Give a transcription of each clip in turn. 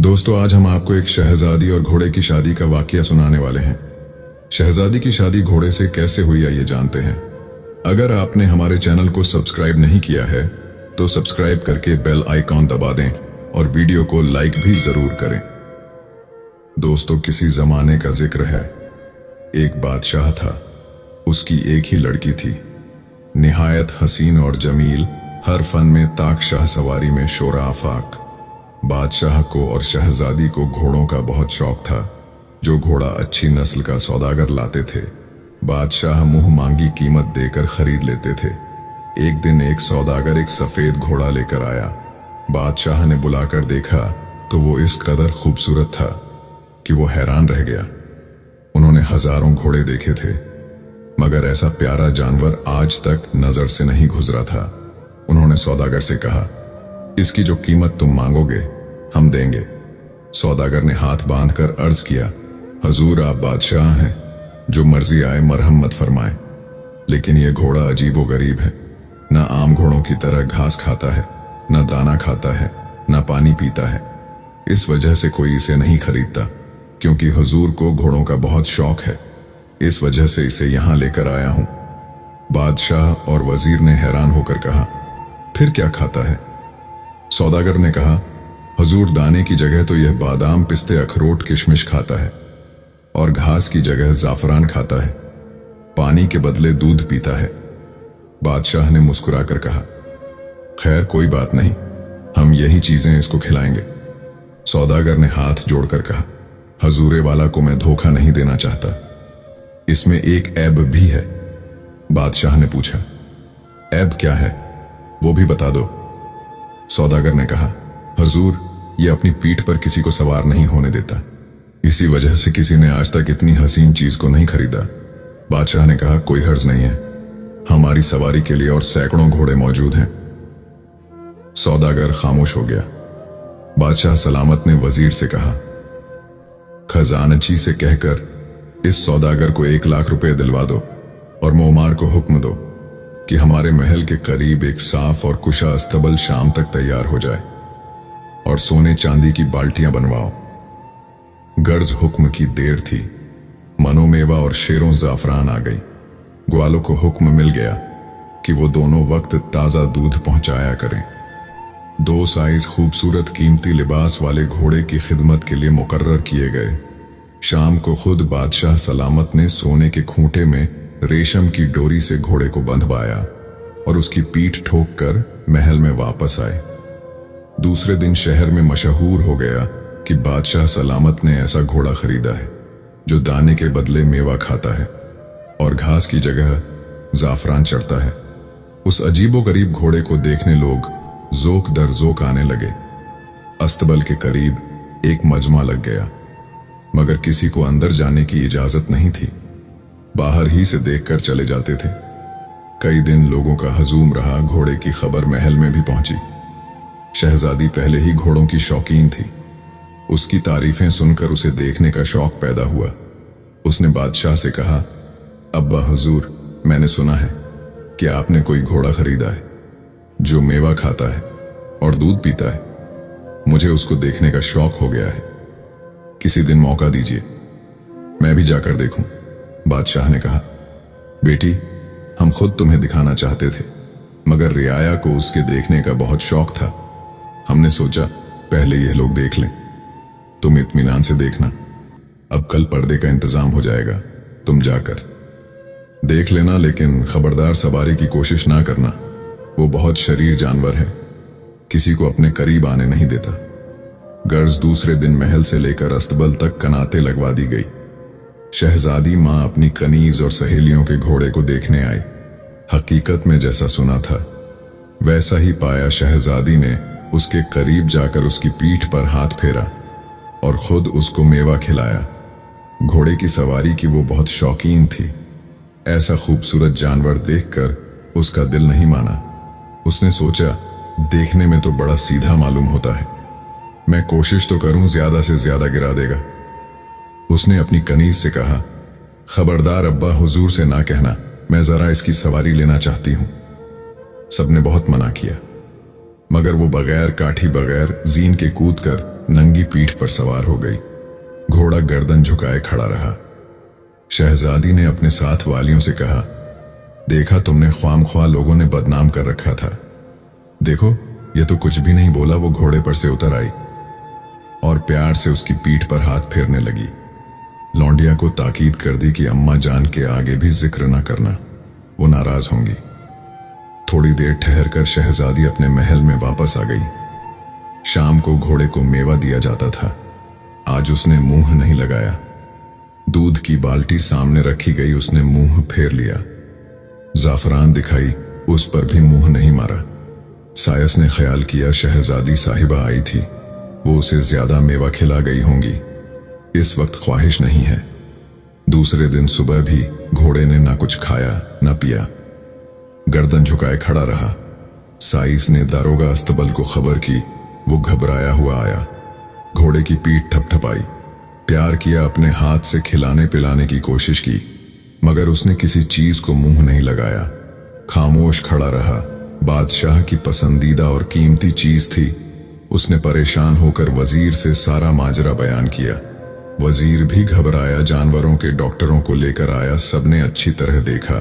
दोस्तों, आज हम आपको एक शहजादी और घोड़े की शादी का वाकया सुनाने वाले हैं। शहजादी की शादी घोड़े से कैसे हुई आइए जानते हैं। अगर आपने हमारे चैनल को सब्सक्राइब नहीं किया है तो सब्सक्राइब करके बेल आइकॉन दबा दें और वीडियो को लाइक भी जरूर करें। दोस्तों, किसी जमाने का जिक्र है। एक बादशाह था, उसकी एक ही लड़की थी, निहायत हसीन और जमील, हर फन में ताक शाह सवारी में शोरा आफाक। बादशाह को और शहजादी को घोड़ों का बहुत शौक था। जो घोड़ा अच्छी नस्ल का सौदागर लाते थे, बादशाह मुंह मांगी कीमत देकर खरीद लेते थे। एक दिन एक सौदागर एक सफेद घोड़ा लेकर आया। बादशाह ने बुलाकर देखा तो वो इस कदर खूबसूरत था कि वो हैरान रह गया। उन्होंने हजारों घोड़े देखे थे, मगर ऐसा प्यारा जानवर आज तक नजर से नहीं गुजरा था। उन्होंने सौदागर से कहा, इसकी जो कीमत तुम मांगोगे हम देंगे। सौदागर ने हाथ बांधकर अर्ज किया, हजूर आप बादशाह हैं, जो मर्जी आए मरहम मत फरमाए, लेकिन यह घोड़ा अजीबो गरीब है। न आम घोड़ों की तरह घास खाता है, न दाना खाता है, न पानी पीता है। इस वजह से कोई इसे नहीं खरीदता, क्योंकि हुजूर को घोड़ों का बहुत शौक है। इस वजह से इसे यहां लेकर आया हूं। बादशाह और वजीर ने हैरान होकर कहा, फिर क्या खाता है? सौदागर ने कहा, हुजूर दाने की जगह तो यह बादाम, पिस्ते, अखरोट, किशमिश खाता है और घास की जगह जाफरान खाता है। पानी के बदले दूध पीता है। बादशाह ने मुस्कुराकर कहा, खैर कोई बात नहीं, हम यही चीजें इसको खिलाएंगे। सौदागर ने हाथ जोड़कर कहा, हजूरे वाला को मैं धोखा नहीं देना चाहता, इसमें एक ऐब भी है। बादशाह ने पूछा, ऐब क्या है, वो भी बता दो। सौदागर ने कहा, हुजूर ये अपनी पीठ पर किसी को सवार नहीं होने देता, इसी वजह से किसी ने आज तक इतनी हसीन चीज को नहीं खरीदा। बादशाह ने कहा, कोई हर्ज नहीं है, हमारी सवारी के लिए और सैकड़ों घोड़े मौजूद हैं। सौदागर खामोश हो गया। बादशाह सलामत ने वजीर से कहा, खजानची से कहकर इस सौदागर को 1 लाख रुपए दिलवा दो और मोमार को हुक्म दो कि हमारे महल के करीब एक साफ और कुशा अस्तबल शाम तक तैयार हो जाए और सोने चांदी की बाल्टियां बनवाओ। गर्ज हुक्म की देर थी, मनोमेवा और शेरों जाफरान आ गई। ग्वालों को हुक्म मिल गया कि वो दोनों वक्त ताजा दूध पहुंचाया करें। 2 साइज खूबसूरत कीमती लिबास वाले घोड़े की खिदमत के लिए मुकर्रर किए गए। शाम को खुद बादशाह सलामत ने सोने के खूंटे में रेशम की डोरी से घोड़े को बंधवाया और उसकी पीठ ठोक कर महल में वापस आए। दूसरे दिन शहर में मशहूर हो गया कि बादशाह सलामत ने ऐसा घोड़ा खरीदा है जो दाने के बदले मेवा खाता है और घास की जगह जाफरान चढ़ता है। उस अजीबो गरीब घोड़े को देखने लोग जोक दर जोक आने लगे। अस्तबल के करीब एक मजमा लग गया, मगर किसी को अंदर जाने की इजाजत नहीं थी। बाहर ही से देखकर चले जाते थे। कई दिन लोगों का हजूम रहा। घोड़े की खबर महल में भी पहुंची। शहजादी पहले ही घोड़ों की शौकीन थी। उसकी तारीफें सुनकर उसे देखने का शौक पैदा हुआ। उसने बादशाह से कहा, अब्बा हुजूर, मैंने सुना है कि आपने कोई घोड़ा खरीदा है जो मेवा खाता है और दूध पीता है। मुझे उसको देखने का शौक हो गया है। किसी दिन मौका दीजिए, मैं भी जाकर देखूं। बादशाह ने कहा, बेटी, हम खुद तुम्हें दिखाना चाहते थे, मगर रियाया को उसके देखने का बहुत शौक था। हमने सोचा पहले ये लोग देख लें, तुम इत्मीनान से देखना। अब कल पर्दे का इंतजाम हो जाएगा, तुम जाकर देख लेना, लेकिन खबरदार सवारी की कोशिश ना करना। वो बहुत शरीर जानवर है, किसी को अपने करीब आने नहीं देता। गर्ज दूसरे दिन महल से लेकर अस्तबल तक कनाते लगवा दी गई। शहजादी मां अपनी कनीज और सहेलियों के घोड़े को देखने आई। हकीकत में जैसा सुना था वैसा ही पाया। शहजादी ने उसके करीब जाकर उसकी पीठ पर हाथ फेरा और खुद उसको मेवा खिलाया। घोड़े की सवारी की वो बहुत शौकीन थी। ऐसा खूबसूरत जानवर देखकर उसका दिल नहीं माना। उसने सोचा, देखने में तो बड़ा सीधा मालूम होता है, मैं कोशिश तो करूं, ज्यादा से ज्यादा गिरा देगा। उसने अपनी कनीज से कहा, खबरदार अब्बा, हुजूर से ना कहना, मैं जरा इसकी सवारी लेना चाहती हूं। सबने बहुत मना किया, मगर वो बगैर काठी, बगैर जीन के कूद कर नंगी पीठ पर सवार हो गई। घोड़ा गर्दन झुकाए खड़ा रहा। शहजादी ने अपने साथ वालियों से कहा, देखा तुमने, ख्वामख्वाह लोगों ने बदनाम कर रखा था। देखो, ये तो कुछ भी नहीं बोला। वो घोड़े पर से उतर आई और प्यार से उसकी पीठ पर हाथ फेरने लगी। लौंडिया को ताकीद कर दी कि अम्मा जान के आगे भी जिक्र न करना, वो नाराज होंगी। थोड़ी देर ठहर कर शहजादी अपने महल में वापस आ गई। शाम को घोड़े को मेवा दिया जाता था। आज उसने मुंह नहीं लगाया। दूध की बाल्टी सामने रखी गई, उसने मुंह फेर लिया। जाफरान दिखाई, उस पर भी मुंह नहीं मारा। सायस ने ख्याल किया शहजादी साहिबा आई थी, वो उसे ज्यादा मेवा खिला गई होंगी, इस वक्त ख्वाहिश नहीं है। दूसरे दिन सुबह भी घोड़े ने ना कुछ खाया ना पिया, गर्दन झुकाए खड़ा रहा। साइस ने दारोगा अस्तबल को खबर की। वो घबराया हुआ आया, घोड़े की पीठ थपथपाई, प्यार किया, अपने हाथ से खिलाने पिलाने की कोशिश की, मगर उसने किसी चीज को मुंह नहीं लगाया। खामोश खड़ा रहा। बादशाह की पसंदीदा और कीमती चीज थी। उसने परेशान होकर वजीर से सारा माजरा बयान किया। वजीर भी घबराया, जानवरों के डॉक्टरों को लेकर आया, सबने अच्छी तरह देखा।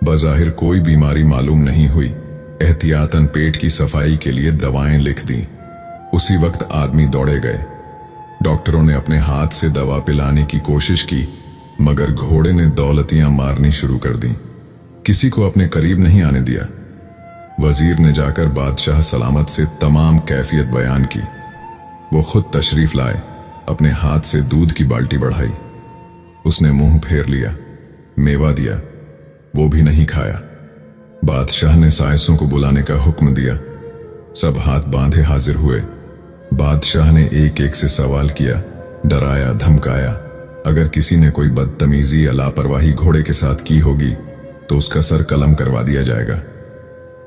बज़ाहिर कोई बीमारी मालूम नहीं हुई। एहतियातन पेट की सफाई के लिए दवाएं लिख दी। उसी वक्त आदमी दौड़े गए। डॉक्टरों ने अपने हाथ से दवा पिलाने की कोशिश की, मगर घोड़े ने दौलतियां मारनी शुरू कर दी। किसी को अपने करीब नहीं आने दिया। वजीर ने जाकर बादशाह सलामत से तमाम कैफियत बयान की। वो खुद तशरीफ लाए, अपने हाथ से दूध की बाल्टी बढ़ाई। उसने मुंह फेर लिया, मेवा दिया, वो भी नहीं खाया। बादशाह ने सायसों को बुलाने का हुक्म दिया। सब हाथ बांधे हाजिर हुए। बादशाह ने एक एक से सवाल किया, डराया, धमकाया। अगर किसी ने कोई बदतमीजी या लापरवाही घोड़े के साथ की होगी तो उसका सर कलम करवा दिया जाएगा।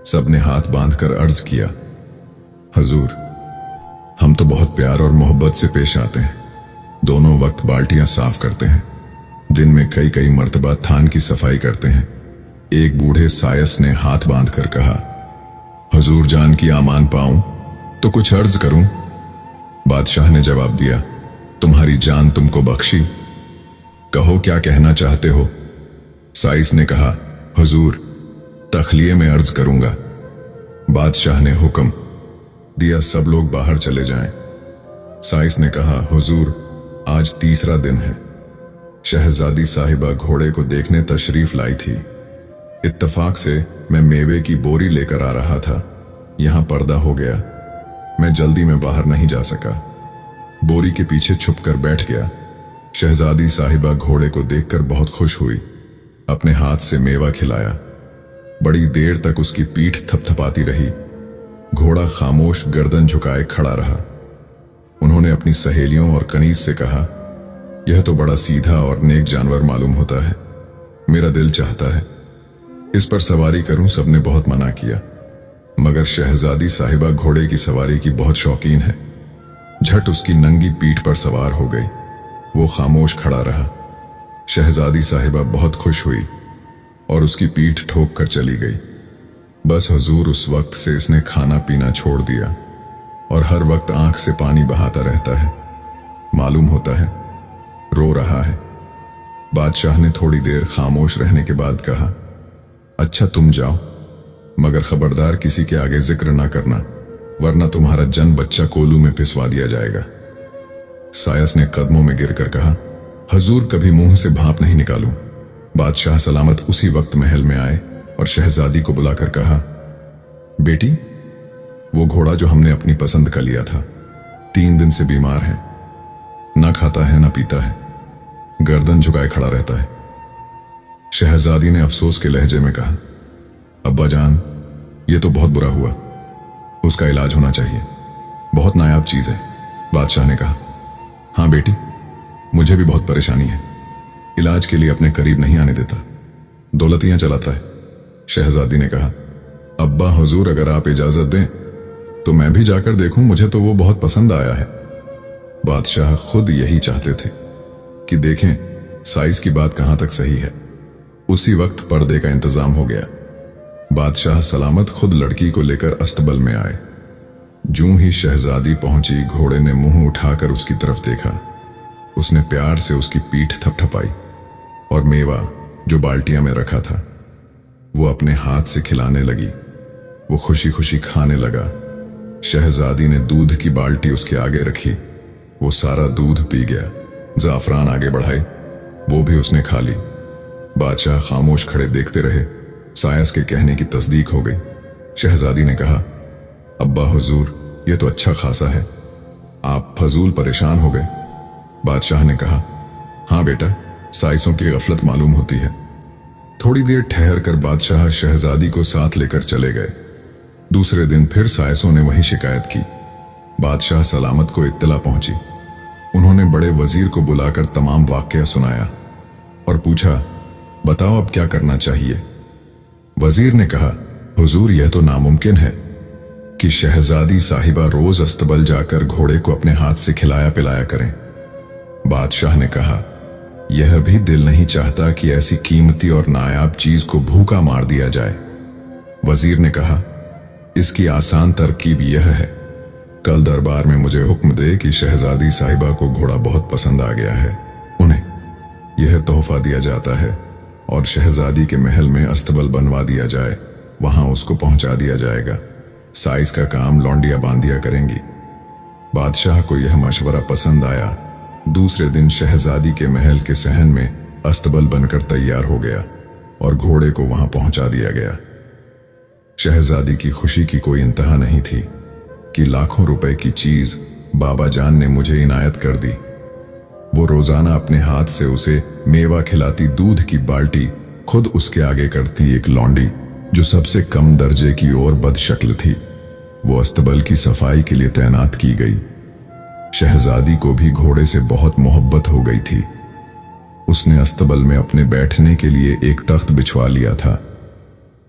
सबने हाथ बांधकर अर्ज किया, हजूर, हम तो बहुत प्यार और मोहब्बत से पेश आते हैं। दोनों वक्त बाल्टियां साफ करते हैं, दिन में कई कई मर्तबा थान की सफाई करते हैं। एक बूढ़े सायस ने हाथ बांधकर कहा, हजूर जान की आमान पाऊं तो कुछ अर्ज करूं। बादशाह ने जवाब दिया, तुम्हारी जान तुमको बख्शी, कहो क्या कहना चाहते हो। साइस ने कहा, हुजूर, तखलिये में अर्ज करूंगा। बादशाह ने हुक्म दिया, सब लोग बाहर चले जाएं। साइस ने कहा, हुजूर, आज तीसरा दिन है। शहजादी साहिबा घोड़े को देखने तशरीफ लाई थी। इत्तफाक से मैं मेवे की बोरी लेकर आ रहा था, यहां पर्दा हो गया। मैं जल्दी में बाहर नहीं जा सका, बोरी के पीछे छुपकर बैठ गया। शहजादी साहिबा घोड़े को देखकर बहुत खुश हुई, अपने हाथ से मेवा खिलाया। बड़ी देर तक उसकी पीठ थपथपाती रही। घोड़ा खामोश गर्दन झुकाए खड़ा रहा। उन्होंने अपनी सहेलियों और कनीज से कहा, यह तो बड़ा सीधा और नेक जानवर मालूम होता है। मेरा दिल चाहता है इस पर सवारी करूं। सबने बहुत मना किया, मगर शहजादी साहिबा घोड़े की सवारी की बहुत शौकीन है। झट उसकी नंगी पीठ पर सवार हो गई। वो खामोश खड़ा रहा। शहजादी साहिबा बहुत खुश हुई और उसकी पीठ ठोक कर चली गई। बस हुजूर, उस वक्त से इसने खाना पीना छोड़ दिया और हर वक्त आंख से पानी बहाता रहता है। मालूम होता है रो रहा है। बादशाह ने थोड़ी देर खामोश रहने के बाद कहा, अच्छा तुम जाओ, मगर खबरदार किसी के आगे जिक्र ना करना, वरना तुम्हारा जन बच्चा कोलू में पिसवा दिया जाएगा। सायस ने कदमों में गिरकर कहा, हजूर, कभी मुंह से भाप नहीं निकालूं। बादशाह सलामत उसी वक्त महल में आए और शहजादी को बुलाकर कहा, बेटी, वो घोड़ा जो हमने अपनी पसंद का लिया था 3 दिन से बीमार है, ना खाता है ना पीता है, गर्दन झुकाए खड़ा रहता है। शहजादी ने अफसोस के लहजे में कहा, अब्बा जान, ये तो बहुत बुरा हुआ, उसका इलाज होना चाहिए, बहुत नायाब चीज है। बादशाह ने कहा, हाँ बेटी, मुझे भी बहुत परेशानी है, इलाज के लिए अपने करीब नहीं आने देता, दौलतियां चलाता है। शहजादी ने कहा, अब्बा हुजूर, अगर आप इजाजत दें तो मैं भी जाकर देखूं, मुझे तो वो बहुत पसंद आया है। बादशाह खुद यही चाहते थे कि देखें साइज की बात कहां तक सही है। उसी वक्त पर्दे का इंतजाम हो गया। बादशाह सलामत खुद लड़की को लेकर अस्तबल में आए। जूं ही शहजादी पहुंची, घोड़े ने मुंह उठाकर उसकी तरफ देखा। उसने प्यार से उसकी पीठ थपथपाई और मेवा जो बाल्टियां में रखा था वो अपने हाथ से खिलाने लगी। वो खुशी खुशी खाने लगा। शहजादी ने दूध की बाल्टी उसके आगे रखी। वो सारा दूध पी गया। जाफरान आगे बढ़ाई, वो भी उसने खा ली। बादशाह खामोश खड़े देखते रहे। सायस के कहने की तस्दीक हो गई। शहजादी ने कहा, अब्बा हुजूर, ये तो अच्छा खासा है, आप फजूल परेशान हो गए। बादशाह ने कहा, हाँ बेटा, साइसों की गफलत मालूम होती है। थोड़ी देर ठहर कर बादशाह शहजादी को साथ लेकर चले गए। दूसरे दिन फिर साइसों ने वही शिकायत की। बादशाह सलामत को इत्तला पहुंची। उन्होंने बड़े वजीर को बुलाकर तमाम वाकया सुनाया और पूछा, बताओ अब क्या करना चाहिए। वजीर ने कहा, हुजूर, यह तो नामुमकिन है कि शहजादी साहिबा रोज अस्तबल जाकर घोड़े को अपने हाथ से खिलाया पिलाया करें। बादशाह ने कहा, यह भी दिल नहीं चाहता कि ऐसी कीमती और नायाब चीज को भूखा मार दिया जाए। वजीर ने कहा, इसकी आसान तरकीब यह है, कल दरबार में मुझे हुक्म दे कि शहजादी साहिबा को घोड़ा बहुत पसंद आ गया है, उन्हें यह तोहफा दिया जाता है और शहजादी के महल में अस्तबल बनवा दिया जाए, वहां उसको पहुंचा दिया जाएगा। साइस का काम लौंडिया बांधिया करेंगी। बादशाह को यह मशवरा पसंद आया। दूसरे दिन शहजादी के महल के सहन में अस्तबल बनकर तैयार हो गया और घोड़े को वहां पहुंचा दिया गया। शहजादी की खुशी की कोई इंतहा नहीं थी कि लाखों रुपए की चीज बाबा जान ने मुझे इनायत कर दी। वो रोजाना अपने हाथ से उसे मेवा खिलाती, दूध की बाल्टी खुद उसके आगे करती एक लौंडी जो सबसे कम दर्जे की और बदशक्ल थी। वो अस्तबल की सफाई के लिए तैनात की गई। शहजादी को भी घोड़े से बहुत मोहब्बत हो गई थी। उसने अस्तबल में अपने बैठने के लिए एक तख्त बिछवा लिया था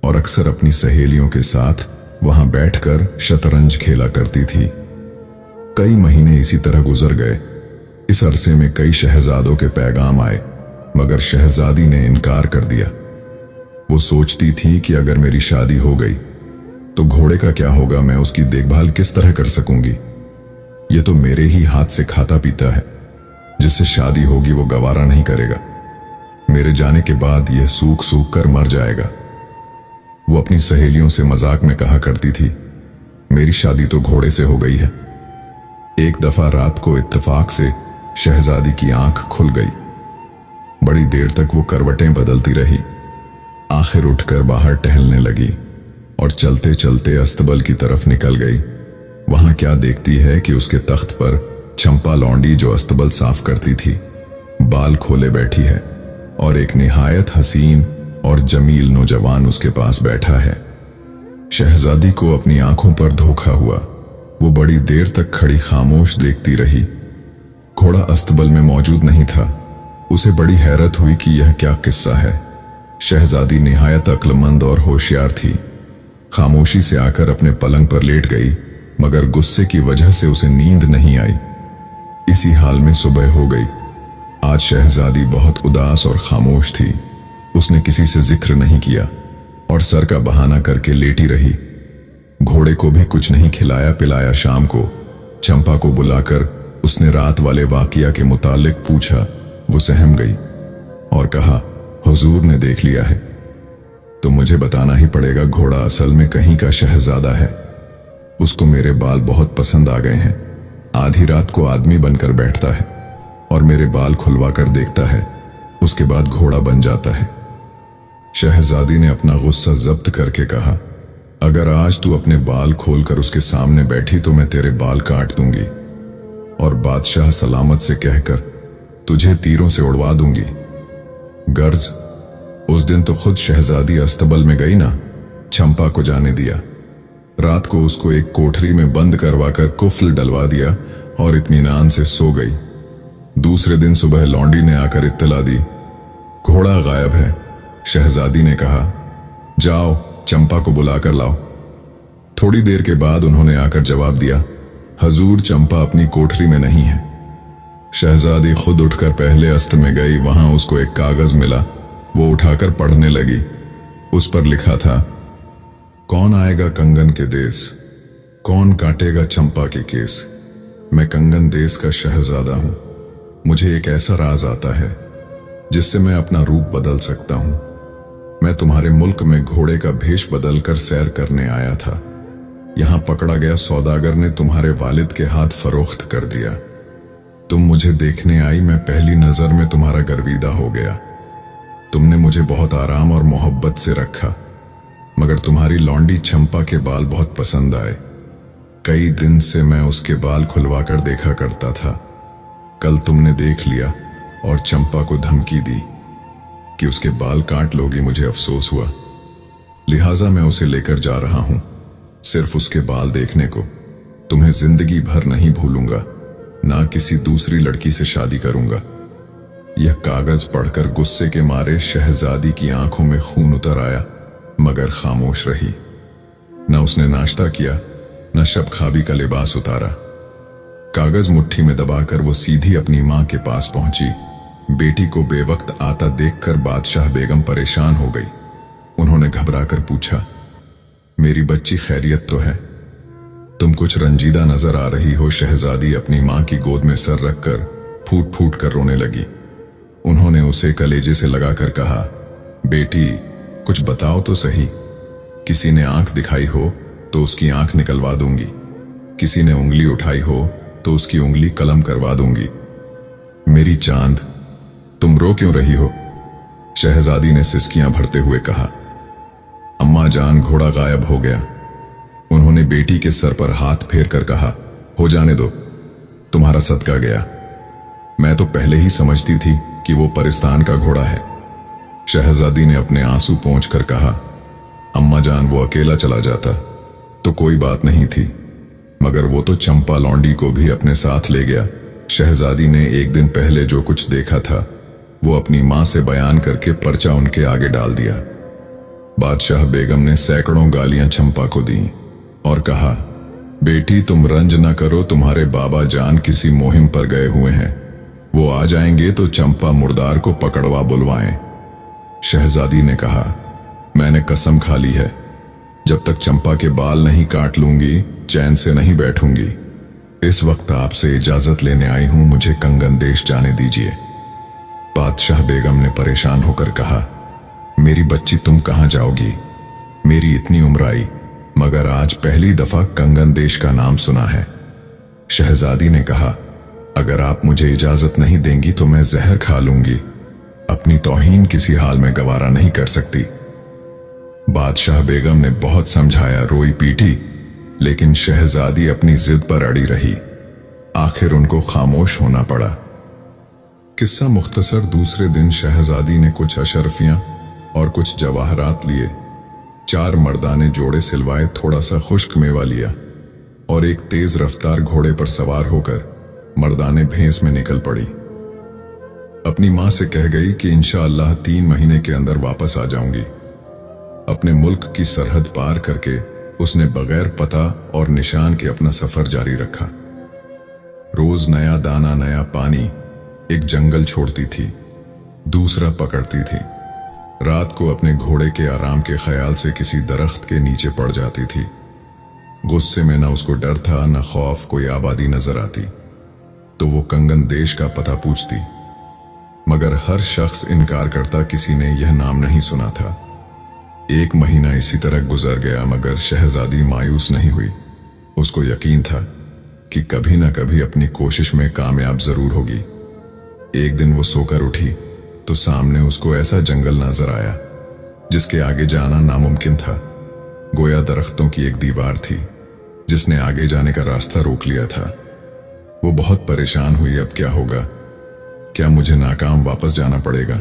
और अक्सर अपनी सहेलियों के साथ वहां बैठकर शतरंज खेला करती थी। कई महीने इसी तरह गुजर गए। इस अरसे में कई शहजादों के पैगाम आए, मगर शहजादी ने इनकार कर दिया। वो सोचती थी कि अगर मेरी शादी हो गई तो घोड़े का क्या होगा, मैं उसकी देखभाल किस तरह कर सकूंगी। ये तो मेरे ही हाथ से खाता पीता है, जिससे शादी होगी वो गवारा नहीं करेगा। मेरे जाने के बाद यह सूख सूख कर मर जाएगा। वो अपनी सहेलियों से मजाक में कहा करती थी, मेरी शादी तो घोड़े से हो गई है। एक दफा रात को इत्तेफाक से शहजादी की आंख खुल गई। बड़ी देर तक वो करवटें बदलती रही। आखिर उठकर बाहर टहलने लगी और चलते चलते अस्तबल की तरफ निकल गई। वहां क्या देखती है कि उसके तख्त पर चंपा लौंडी, जो अस्तबल साफ करती थी, बाल खोले बैठी है और एक निहायत हसीन और जमील नौजवान उसके पास बैठा है। शहजादी को अपनी आंखों पर धोखा हुआ। वो बड़ी देर तक खड़ी खामोश देखती रही। घोड़ा अस्तबल में मौजूद नहीं था। उसे बड़ी हैरत हुई कि यह क्या किस्सा है। शहजादी निहायत अक्लमंद और होशियार थी। खामोशी से आकर अपने पलंग पर लेट गई, मगर गुस्से की वजह से उसे नींद नहीं आई। इसी हाल में सुबह हो गई। आज शहजादी बहुत उदास और खामोश थी। उसने किसी से जिक्र नहीं किया और सर का बहाना करके लेटी रही। घोड़े को भी कुछ नहीं खिलाया पिलाया। शाम को चंपा को बुलाकर उसने रात वाले वाकया के मुतालिक पूछा। वो सहम गई और कहा, हुजूर ने देख लिया है तो मुझे बताना ही पड़ेगा। घोड़ा असल में कहीं का शहजादा है। उसको मेरे बाल बहुत पसंद आ गए हैं। आधी रात को आदमी बनकर बैठता है और मेरे बाल खुलवा कर देखता है, उसके बाद घोड़ा बन जाता है। शहजादी ने अपना गुस्सा जब्त करके कहा, अगर आज तू अपने बाल खोलकर उसके सामने बैठी तो मैं तेरे बाल काट दूंगी और बादशाह सलामत से कहकर तुझे तीरों से उड़वा दूंगी। गर्ज, उस दिन तो खुद शहजादी अस्तबल में गई ना, चंपा को जाने दिया। रात को उसको एक कोठरी में बंद करवाकर कुफ्ल डलवा दिया और इत्मीनान से सो गई। दूसरे दिन सुबह लौंडी ने आकर इत्तला दी, घोड़ा गायब है। शहजादी ने कहा, जाओ चंपा को बुलाकर लाओ। थोड़ी देर के बाद उन्होंने आकर जवाब दिया, हजूर, चंपा अपनी कोठरी में नहीं है। शहजादी खुद उठकर पहले अस्त में गई। वहां उसको एक कागज मिला। वो उठाकर पढ़ने लगी। उस पर लिखा था, कौन आएगा कंगन के देश, कौन काटेगा चंपा के केस? मैं कंगन देश का शहजादा हूं। मुझे एक ऐसा राज आता है जिससे मैं अपना रूप बदल सकता हूं। मैं तुम्हारे मुल्क में घोड़े का भेष बदलकर सैर करने आया था। यहां पकड़ा गया सौदागर ने तुम्हारे वालिद के हाथ फरोख्त कर दिया। तुम मुझे देखने आई, मैं पहली नजर में तुम्हारा गर्विदा हो गया। तुमने मुझे बहुत आराम और मोहब्बत से रखा, मगर तुम्हारी लौंडी चंपा के बाल बहुत पसंद आए। कई दिन से मैं उसके बाल खुलवाकर देखा करता था। कल तुमने देख लिया और चंपा को धमकी दी कि उसके बाल काट लोगी। मुझे अफसोस हुआ, लिहाजा मैं उसे लेकर जा रहा हूं, सिर्फ उसके बाल देखने को। तुम्हें जिंदगी भर नहीं भूलूंगा, ना किसी दूसरी लड़की से शादी करूंगा। यह कागज पढ़कर गुस्से के मारे शहजादी की आंखों में खून उतर आया, मगर खामोश रही। न उसने नाश्ता किया, न शब खाबी का लिबास उतारा। कागज मुट्ठी में दबाकर वो सीधी अपनी मां के पास पहुंची। बेटी को बेवक्त आता देखकर बादशाह बेगम परेशान हो गई। उन्होंने घबराकर पूछा, मेरी बच्ची खैरियत तो है? तुम कुछ रंजीदा नजर आ रही हो। शहजादी अपनी मां की गोद में सर रखकर फूट फूट कर रोने लगी। उन्होंने उसे कलेजे से लगाकर कहा, बेटी कुछ बताओ तो सही। किसी ने आंख दिखाई हो तो उसकी आंख निकलवा दूंगी, किसी ने उंगली उठाई हो तो उसकी उंगली कलम करवा दूंगी। मेरी चांद, तुम रो क्यों रही हो? शहजादी ने सिसकियां भरते हुए कहा, अम्मा जान, घोड़ा गायब हो गया। उन्होंने बेटी के सर पर हाथ फेर कर कहा, हो जाने दो, तुम्हारा सदका गया। मैं तो पहले ही समझती थी कि वो परिस्तान का घोड़ा है। शहजादी ने अपने आंसू पोंछकर कहा, अम्मा जान, वो अकेला चला जाता तो कोई बात नहीं थी, मगर वो तो चंपा लौंडी को भी अपने साथ ले गया। शहजादी ने एक दिन पहले जो कुछ देखा था वो अपनी मां से बयान करके पर्चा उनके आगे डाल दिया। बादशाह बेगम ने सैकड़ों गालियां चंपा को दी और कहा, बेटी तुम रंज न करो, तुम्हारे बाबा जान किसी मुहिम पर गए हुए हैं। वो आ जाएंगे तो चंपा मुर्दार को पकड़वा बुलवाएं। शहजादी ने कहा, मैंने कसम खा ली है, जब तक चंपा के बाल नहीं काट लूंगी चैन से नहीं बैठूंगी। इस वक्त आपसे इजाजत लेने आई हूं, मुझे कंगन देश जाने दीजिए। बादशाह बेगम ने परेशान होकर कहा, मेरी बच्ची तुम कहां जाओगी? मेरी इतनी उम्र आई मगर आज पहली दफा कंगन देश का नाम सुना है। शहजादी ने कहा, अगर आप मुझे इजाजत नहीं देंगी तो मैं जहर खा लूंगी। अपनी तौहीन किसी हाल में गवारा नहीं कर सकती। बादशाह बेगम ने बहुत समझाया, रोई पीटी, लेकिन शहजादी अपनी जिद पर अड़ी रही। आखिर उनको खामोश होना पड़ा। किस्सा मुख्तसर, दूसरे दिन शहजादी ने कुछ अशरफियां और कुछ जवाहरात लिए, 4 मर्दाने जोड़े सिलवाए, थोड़ा सा खुश्क मेवा लिया और एक तेज रफ्तार घोड़े पर सवार होकर मर्दाने भैंस में निकल पड़ी। अपनी मां से कह गई कि इंशाअल्लाह 3 महीने के अंदर वापस आ जाऊंगी। अपने मुल्क की सरहद पार करके उसने बगैर पता और निशान के अपना सफर जारी रखा। रोज नया दाना, नया पानी, एक जंगल छोड़ती थी, दूसरा पकड़ती थी। रात को अपने घोड़े के आराम के ख्याल से किसी दरख्त के नीचे पड़ जाती थी। गुस्से में न उसको डर था, न खौफ कोई आबादी नजर आती, तो वो कंगन देश का पता पूछती, मगर हर शख्स इनकार करता, किसी ने यह नाम नहीं सुना था। 1 महीना इसी तरह गुजर गया, मगर शहजादी मायूस नहीं हुई। उसको यकीन था कि कभी न कभी अपनी कोशिश में कामयाब जरूर होगी। एक दिन वो सोकर उठी तो सामने उसको ऐसा जंगल नजर आया जिसके आगे जाना नामुमकिन था। गोया दरख्तों की एक दीवार थी जिसने आगे जाने का रास्ता रोक लिया था। वो बहुत परेशान हुई, अब क्या होगा? क्या मुझे नाकाम वापस जाना पड़ेगा?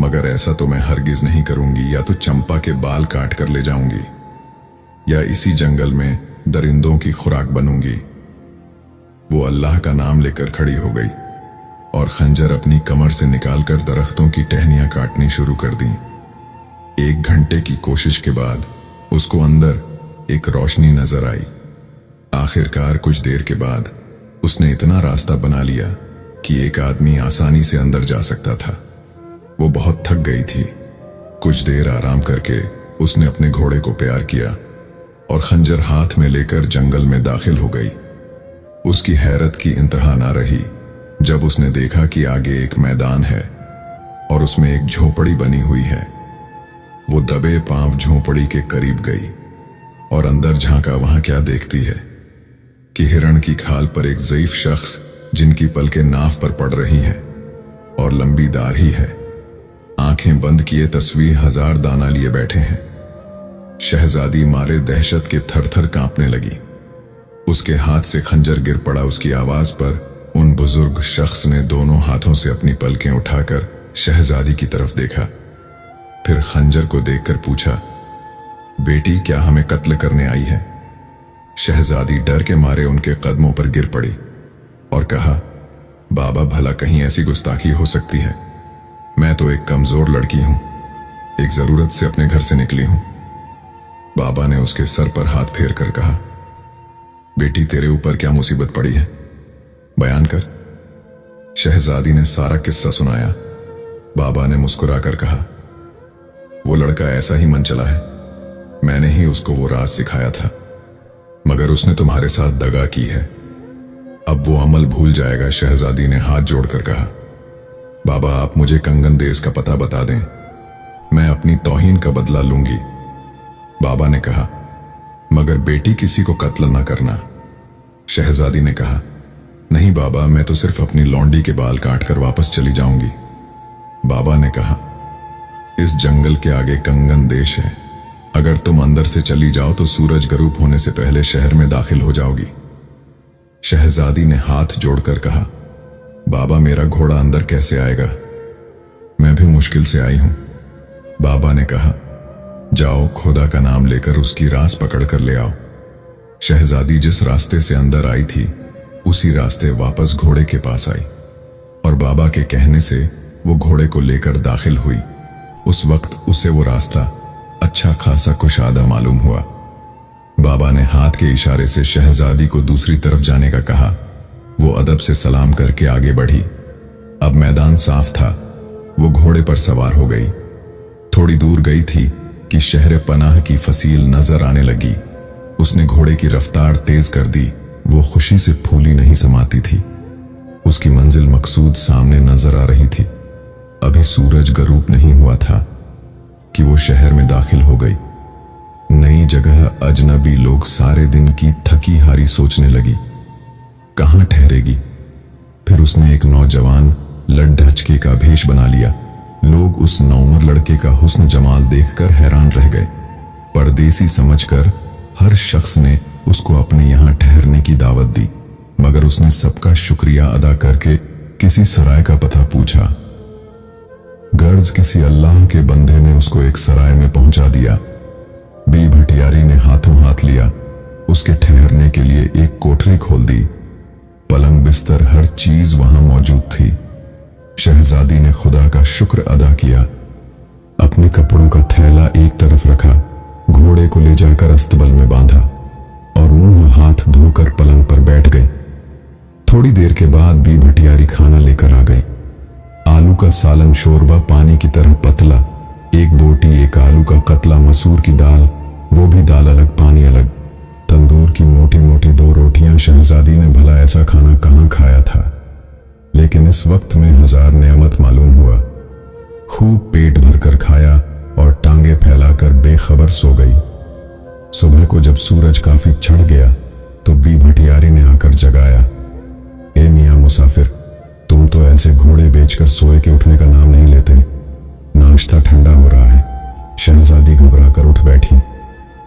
मगर ऐसा तो मैं हरगिज नहीं करूंगी। या तो चंपा के बाल काट कर ले जाऊंगी या इसी जंगल में दरिंदों की खुराक बनूंगी। वो अल्लाह का नाम लेकर खड़ी हो गई और खंजर अपनी कमर से निकालकर दरख्तों की टहनियां काटनी शुरू कर दी। 1 घंटे की कोशिश के बाद उसको अंदर एक रोशनी नजर आई। आखिरकार कुछ देर के बाद उसने इतना रास्ता बना लिया कि एक आदमी आसानी से अंदर जा सकता था। वो बहुत थक गई थी। कुछ देर आराम करके उसने अपने घोड़े को प्यार किया और खंजर हाथ में लेकर जंगल में दाखिल हो गई। उसकी हैरत की इंतहा ना रही जब उसने देखा कि आगे एक मैदान है और उसमें एक झोपड़ी बनी हुई है। वो दबे पांव झोपड़ी के करीब गई और अंदर झांका। वहां क्या देखती है कि हिरण की खाल पर एक ज़ईफ शख्स, जिनकी पलकें नाव पर पड़ रही हैं और लंबी दाढ़ी है, आंखें बंद किए तस्वीर 1000 दाना लिए बैठे हैं। शहजादी मारे दहशत के थर-थर कांपने लगी। उसके हाथ से खंजर गिर पड़ा। उसकी आवाज पर उन बुजुर्ग शख्स ने दोनों हाथों से अपनी पलकें उठाकर शहजादी की तरफ देखा, फिर खंजर को देखकर पूछा, बेटी क्या हमें कत्ल करने आई है? शहजादी डर के मारे उनके कदमों पर गिर पड़ी और कहा, बाबा भला कहीं ऐसी गुस्ताखी हो सकती है? मैं तो एक कमजोर लड़की हूं, एक जरूरत से अपने घर से निकली हूं। बाबा ने उसके सर पर हाथ फेर कर कहा, बेटी तेरे ऊपर क्या मुसीबत पड़ी है, बयान कर। शहजादी ने सारा किस्सा सुनाया। बाबा ने मुस्कुराकर कहा, वो लड़का ऐसा ही मन चला है, मैंने ही उसको वो राज सिखाया था, मगर उसने तुम्हारे साथ दगा की है, अब वो अमल भूल जाएगा। शहजादी ने हाथ जोड़कर कहा, बाबा आप मुझे कंगन देश का पता बता दें, मैं अपनी तौहीन का बदला लूंगी। बाबा ने कहा, मगर बेटी किसी को कत्ल न करना। शहजादी ने कहा, नहीं बाबा, मैं तो सिर्फ अपनी लौंडी के बाल काटकर वापस चली जाऊंगी। बाबा ने कहा, इस जंगल के आगे कंगन देश है, अगर तुम अंदर से चली जाओ तो सूरज गरूब होने से पहले शहर में दाखिल हो जाओगी। शहजादी ने हाथ जोड़कर कहा, बाबा मेरा घोड़ा अंदर कैसे आएगा, मैं भी मुश्किल से आई हूं। बाबा ने कहा, जाओ खुदा का नाम लेकर उसकी रास पकड़ कर ले आओ। शहजादी जिस रास्ते से अंदर आई थी उसी रास्ते वापस घोड़े के पास आई और बाबा के कहने से वो घोड़े को लेकर दाखिल हुई। उस वक्त उसे वो रास्ता अच्छा खासा कुशादा मालूम हुआ। बाबा ने हाथ के इशारे से शहजादी को दूसरी तरफ जाने का कहा। वो अदब से सलाम करके आगे बढ़ी। अब मैदान साफ था। वो घोड़े पर सवार हो गई। थोड़ी दूर गई थी कि शहर पनाह की फसील नजर आने लगी। उसने घोड़े की रफ्तार तेज कर दी। वो खुशी से फूली नहीं समाती थी। उसकी मंजिल मकसूद सामने नजर आ रही थी। अभी सूरज गरूब नहीं हुआ था कि वो शहर में दाखिल हो गई। नई जगह, अजनबी लोग, सारे दिन की थकी हारी सोचने लगी कहां ठहरेगी। फिर उसने एक नौजवान लड्ढचके का भेष बना लिया। लोग उस नौउम्र लड़के का हुस्न जमाल देखकर हैरान रह गए। परदेसी समझकर हर शख्स ने उसको अपने यहां ठहरने की दावत दी, मगर उसने सबका शुक्रिया अदा करके किसी सराय का पता पूछा। गर्ज किसी अल्लाह के बंदे ने उसको एक सराय में पहुंचा दिया। बी भटियारी ने हाथों हाथ लिया। उसके ठहरने के लिए एक कोठरी खोल दी। पलंग बिस्तर हर चीज वहां मौजूद थी। शहजादी ने खुदा का शुक्र अदा किया। अपने कपड़ों का थैला एक तरफ रखा, घोड़े को ले जाकर अस्तबल में बांधा और मुंह हाथ धोकर पलंग पर बैठ गई। थोड़ी देर के बाद बी भटियारी खाना लेकर आ गई। आलू का सालन शोरबा पानी की तरह पतला, एक बोटी, एक आलू का कतला, मसूर की दाल, वो भी दाल अलग पानी अलग, तंदूर की मोटी मोटी 2 रोटियां। शहजादी ने भला ऐसा खाना कहां खाया था, लेकिन इस वक्त में 1000 नेमत मालूम हुआ। खूब पेट भरकर खाया और टांगे फैलाकर बेखबर सो गई। सुबह को जब सूरज काफी चढ़ गया तो बी भटियारी ने आकर जगाया। ए मियां मुसाफिर, तुम तो ऐसे घोड़े बेचकर सोए के उठने का नाम नहीं लेते। नाश्ता ठंडा हो रहा है। शहजादी घबरा कर उठ बैठी।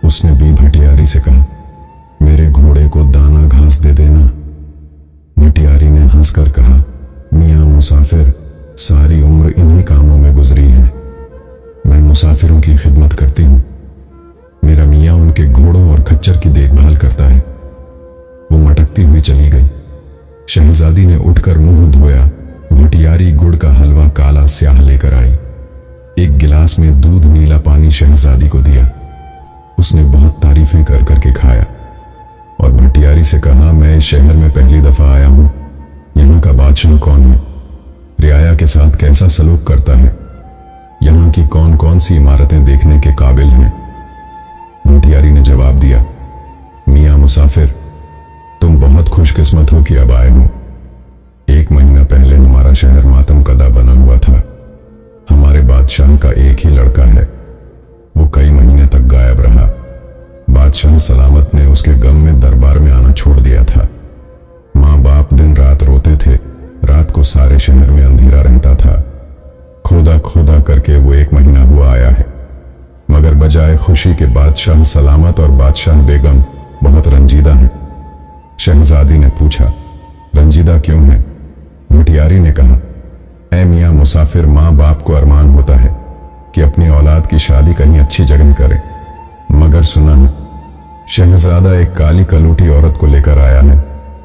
उसने बी भटियारी से कहा, मेरे घोड़े को दाना घास दे देना। भटियारी ने हंसकर कहा, मियां मुसाफिर, सारी उम्र इन्हीं कामों में गुजरी है। मैं मुसाफिरों की खिदमत करती हूं। मेरा मियां उनके घोड़ों और खच्चर की देखभाल करता है। वो मटकती हुई चली गई। शहजादी ने उठकर मुंह धोया। भटियारी गुड़ का हलवा काला स्याह लेकर आई। एक गिलास में दूध नीला पानी शहजादी को दिया। उसने बहुत तारीफें कर करके खाया और भटियारी से कहा, मैं इस शहर में पहली दफा आया हूं। यहाँ का बादशाह कौन है? रियाया के साथ कैसा सलूक करता है? यहाँ की कौन कौन सी इमारतें देखने के काबिल हैं? भटियारी ने जवाब दिया, मियां मुसाफिर, तुम बहुत खुशकिस्मत हो कि अब आए हो। 1 महीना पहले हमारा शहर मातम कदा बना हुआ था। हमारे बादशाह का एक ही लड़का है, वो कई महीने तक गायब रहा। बादशाह सलामत ने उसके गम में दरबार में आना छोड़ दिया था। माँ बाप दिन रात रोते थे, रात को सारे शहर में अंधेरा रहता था। खोदा खोदा करके वो 1 महीना हुआ आया है, मगर बजाय खुशी के बादशाह सलामत और बादशाह बेगम बहुत रंजीदा हैं। शहजादी ने पूछा, रंजीदा क्यों है? भटियारी ने कहा, ऐ मियां मुसाफिर, माँ बाप को अरमान होता है कि अपनी औलाद की शादी कहीं अच्छी जगह करे, मगर सुना है शहजादा एक काली कलूटी औरत को लेकर आया है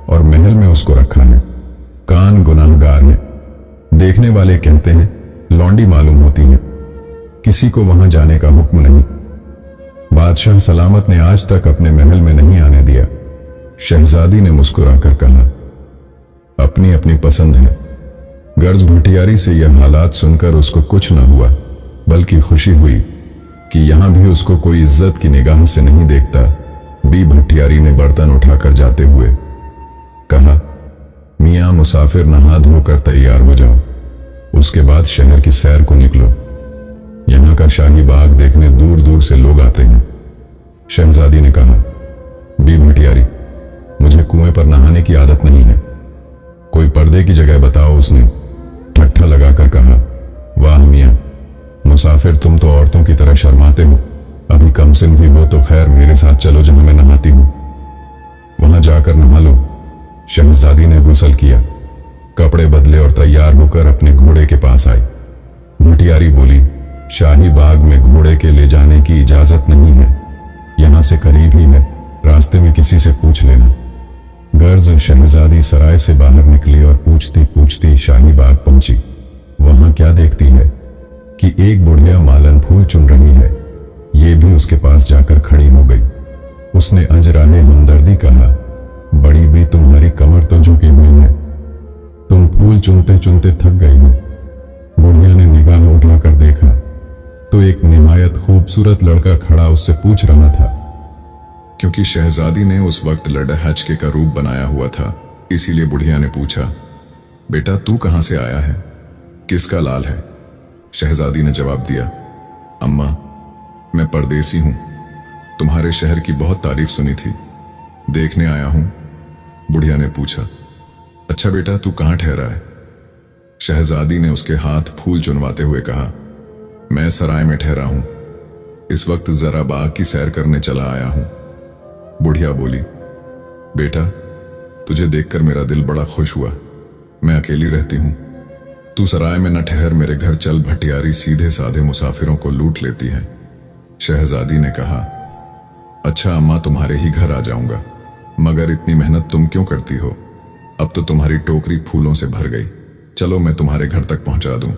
और महल में उसको रखा है। कान गुनाहगार है, देखने वाले कहते हैं लौंडी मालूम होती है, किसी को वहां जाने का हुक्म नहीं। बादशाह सलामत ने आज तक अपने महल में नहीं आने दिया। शहजादी ने मुस्कुराकर कहा, अपनी अपनी पसंद है। गर्ज भटियारी से यह हालात सुनकर उसको कुछ न हुआ, बल्कि खुशी हुई कि यहां भी उसको कोई इज्जत की निगाह से नहीं देखता। बी भटियारी ने बर्तन उठाकर जाते हुए कहा, मियां मुसाफिर, नहा धोकर तैयार हो जाओ, उसके बाद शहर की सैर को निकलो। यहां का शाही बाग देखने दूर दूर से लोग आते हैं। शहजादी ने कहा, बी भटियारी, मुझे कुएं पर नहाने की आदत नहीं है, कोई पर्दे की जगह बताओ। उसने ठट्ठा लगाकर कहा, वाह मियां मुसाफिर, तुम तो औरतों की तरह शर्माते हो। अभी कम सिन भी हो तो खैर मेरे साथ चलो जहां मैं नहाती हूं, वहां जाकर नहा लो। शहजादी ने गुस्ल किया, कपड़े बदले और तैयार होकर अपने घोड़े के पास आई। भटियारी बोली, शाही बाग में घोड़े के ले जाने की इजाजत नहीं है, यहां से करीब ही है, रास्ते में किसी से पूछ लेना। गर्ज शहजादी सराय से बाहर निकली और पूछती पूछती शाही बाग पहुंची। वहां क्या देखती है कि एक बुढ़िया मालन फूल चुन रही है। ये भी उसके पास जाकर खड़ी हो गई। उसने अंजराहे हमदर्दी कहा, बड़ी भी तुम्हारी कमर तो झुकी हुई है, तुम फूल चुनते चुनते थक गई हो। बुढ़िया ने निगाह उठाकर देखा तो एक निहायत खूबसूरत लड़का खड़ा उससे पूछ रहा था। क्योंकि शहजादी ने उस वक्त लड़हचके का रूप बनाया हुआ था, इसीलिए बुढ़िया ने पूछा, बेटा तू कहां से आया है, किसका लाल है? शहजादी ने जवाब दिया, अम्मा मैं परदेसी हूं, तुम्हारे शहर की बहुत तारीफ सुनी थी, देखने आया हूं। बुढ़िया ने पूछा, अच्छा बेटा तू कहां ठहरा है? शहजादी ने उसके हाथ फूल चुनवाते हुए कहा, मैं सराय में ठहरा हूं, इस वक्त जरा बाग की सैर करने चला आया हूं। बुढ़िया बोली, बेटा तुझे देखकर मेरा दिल बड़ा खुश हुआ, मैं अकेली रहती हूं, तू सराय में न ठहर, मेरे घर चल, भटियारी सीधे साधे मुसाफिरों को लूट लेती है। शहजादी ने कहा, अच्छा अम्मा तुम्हारे ही घर आ जाऊंगा, मगर इतनी मेहनत तुम क्यों करती हो? अब तो तुम्हारी टोकरी फूलों से भर गई, चलो मैं तुम्हारे घर तक पहुंचा दूं।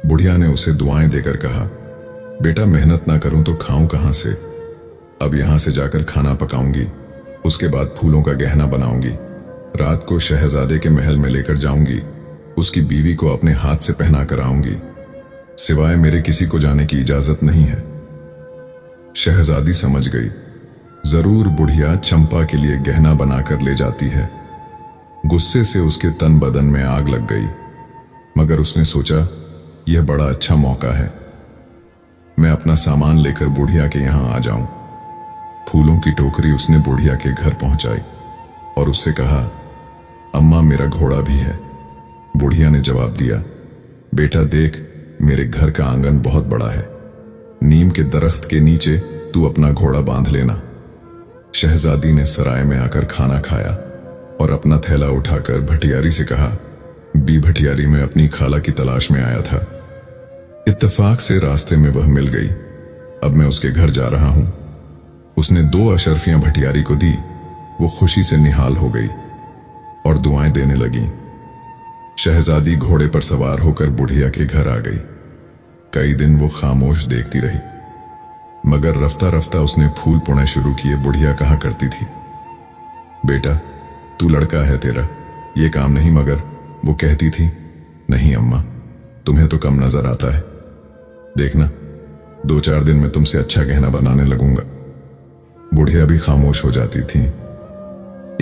बुढ़िया ने उसे दुआएं देकर कहा, बेटा मेहनत ना करूं तो खाऊं कहां से? अब यहां से जाकर खाना पकाऊंगी, उसके बाद फूलों का गहना बनाऊंगी, रात को शहजादे के महल में लेकर जाऊंगी, उसकी बीवी को अपने हाथ से पहना कर आऊंगी, सिवाय मेरे किसी को जाने की इजाजत नहीं है। शहजादी समझ गई, जरूर बुढ़िया चंपा के लिए गहना बनाकर ले जाती है। गुस्से से उसके तन बदन में आग लग गई, मगर उसने सोचा यह बड़ा अच्छा मौका है, मैं अपना सामान लेकर बुढ़िया के यहां आ जाऊं। फूलों की टोकरी उसने बुढ़िया के घर पहुंचाई और उससे कहा, अम्मा मेरा घोड़ा भी है। बुढ़िया ने जवाब दिया, बेटा देख मेरे घर का आंगन बहुत बड़ा है, नीम के दरख्त के नीचे तू अपना घोड़ा बांध लेना। शहजादी ने सराय में आकर खाना खाया और अपना थैला उठाकर भटियारी से कहा, बी भटियारी में अपनी खाला की तलाश में आया था, इत्तेफाक से रास्ते में वह मिल गई, अब मैं उसके घर जा रहा हूं। उसने 2 अशर्फियां भटियारी को दी, वो खुशी से निहाल हो गई और दुआएं देने लगी। शहजादी घोड़े पर सवार होकर बुढ़िया के घर आ गई। कई दिन वो खामोश देखती रही, मगर रफ्ता रफ्ता उसने फूल पुने शुरू किए। बुढ़िया कहा करती थी, बेटा तू लड़का है, तेरा ये काम नहीं, मगर वो कहती थी, नहीं अम्मा तुम्हें तो कम नजर आता है, देखना 2-4 दिन में तुमसे अच्छा गहना बनाने लगूंगा। बुढ़िया भी खामोश हो जाती थी।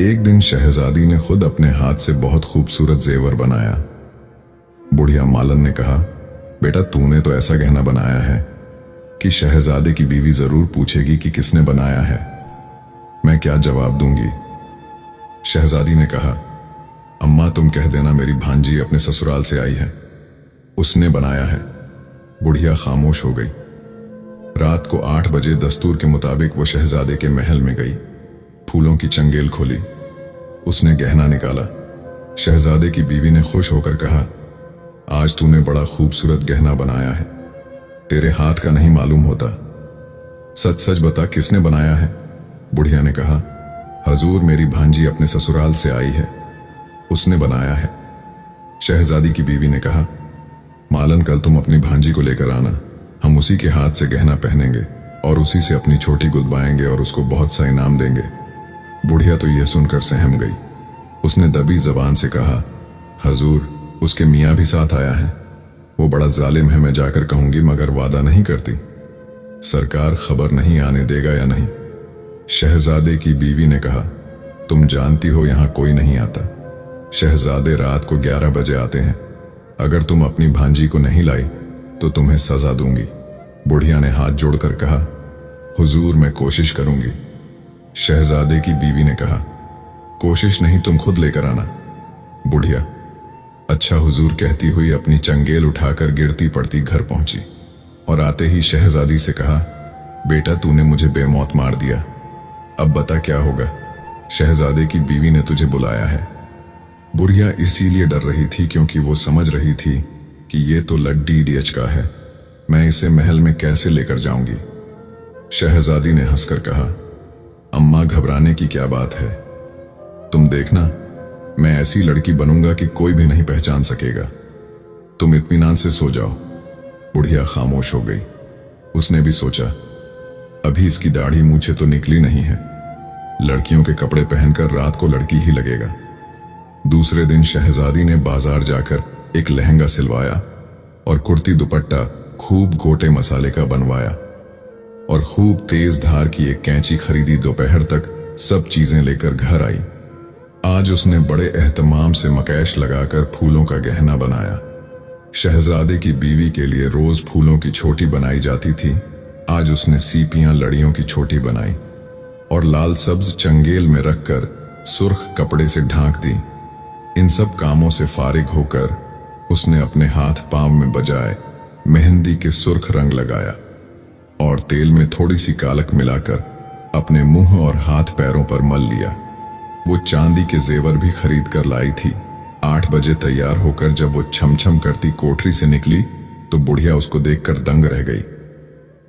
एक दिन शहजादी ने खुद अपने हाथ से बहुत खूबसूरत जेवर बनाया। बुढ़िया मालन ने कहा, बेटा तूने तो ऐसा गहना बनाया है कि शहजादे की बीवी जरूर पूछेगी कि किसने बनाया है। मैं क्या जवाब दूंगी? शहजादी ने कहा, अम्मा तुम कह देना मेरी भांजी अपने ससुराल से आई है, उसने बनाया है। बुढ़िया खामोश हो गई। रात को 8 बजे दस्तूर के मुताबिक वो शहजादे के महल में गई। फूलों की चंगेल खोली, उसने गहना निकाला। शहजादे की बीवी ने खुश होकर कहा, आज तूने बड़ा खूबसूरत गहना बनाया है, तेरे हाथ का नहीं मालूम होता। सच सच बता किसने बनाया है? बुढ़िया ने कहा, हजूर मेरी भांजी अपने ससुराल से आई है, उसने बनाया है। शहजादी की बीवी ने कहा, मालन कल तुम अपनी भांजी को लेकर आना, हम उसी के हाथ से गहना पहनेंगे और उसी से अपनी छोटी गुदवाएंगे और उसको बहुत सा इनाम देंगे। बुढ़िया तो यह सुनकर सहम गई। उसने दबी जबान से कहा, हजूर उसके मियाँ भी साथ आया है, वो बड़ा जालिम है, मैं जाकर कहूंगी मगर वादा नहीं करती। सरकार खबर नहीं आने देगा या नहीं? शहजादे की बीवी ने कहा, तुम जानती हो यहां कोई नहीं आता, शहजादे रात को 11 बजे आते हैं, अगर तुम अपनी भांजी को नहीं लाई तो तुम्हें सजा दूंगी। बुढ़िया ने हाथ जोड़कर कहा, हुजूर मैं कोशिश करूंगी। शहजादे की बीवी ने कहा, कोशिश नहीं तुम खुद लेकर आना। बुढ़िया अच्छा हुजूर कहती हुई अपनी चंगेल उठाकर गिरती पड़ती घर पहुंची और आते ही शहजादी से कहा, बेटा तूने मुझे बेमौत मार दिया, अब बता क्या होगा? शहजादे की बीवी ने तुझे बुलाया है। बुढ़िया इसीलिए डर रही थी क्योंकि वो समझ रही थी कि ये तो लड्डी डीएच का है, मैं इसे महल में कैसे लेकर जाऊंगी। शहजादी ने हंसकर कहा, अम्मा घबराने की क्या बात है, तुम देखना मैं ऐसी लड़की बनूंगा कि कोई भी नहीं पहचान सकेगा, तुम इत्मीनान से सो जाओ। बुढ़िया खामोश हो गई। उसने भी सोचा, अभी इसकी दाढ़ी मूछें तो निकली नहीं है, लड़कियों के कपड़े पहनकर रात को लड़की ही लगेगा। दूसरे दिन शहजादी ने बाजार जाकर एक लहंगा सिलवाया और कुर्ती दुपट्टा खूब गोटे मसाले का बनवाया और खूब तेज धार की एक कैंची खरीदी। दोपहर तक सब चीजें लेकर घर आई। आज उसने बड़े एहतमाम से मकैश लगाकर फूलों का गहना बनाया। शहजादे की बीवी के लिए रोज फूलों की छोटी बनाई जाती थी, आज उसने सीपियां लड़ियों की छोटी बनाई और लाल सब्ज चंगेल में रखकर सुर्ख कपड़े से ढांक दी। इन सब कामों से फारिग होकर उसने अपने हाथ पांव में बजाए मेहंदी के सुर्ख रंग लगाया और तेल में थोड़ी सी कालक मिलाकर अपने मुंह और हाथ पैरों पर मल लिया। वो चांदी के जेवर भी खरीद कर लाई थी। 8 बजे तैयार होकर जब वो छमछम करती कोठरी से निकली तो बुढ़िया उसको देखकर दंग रह गई।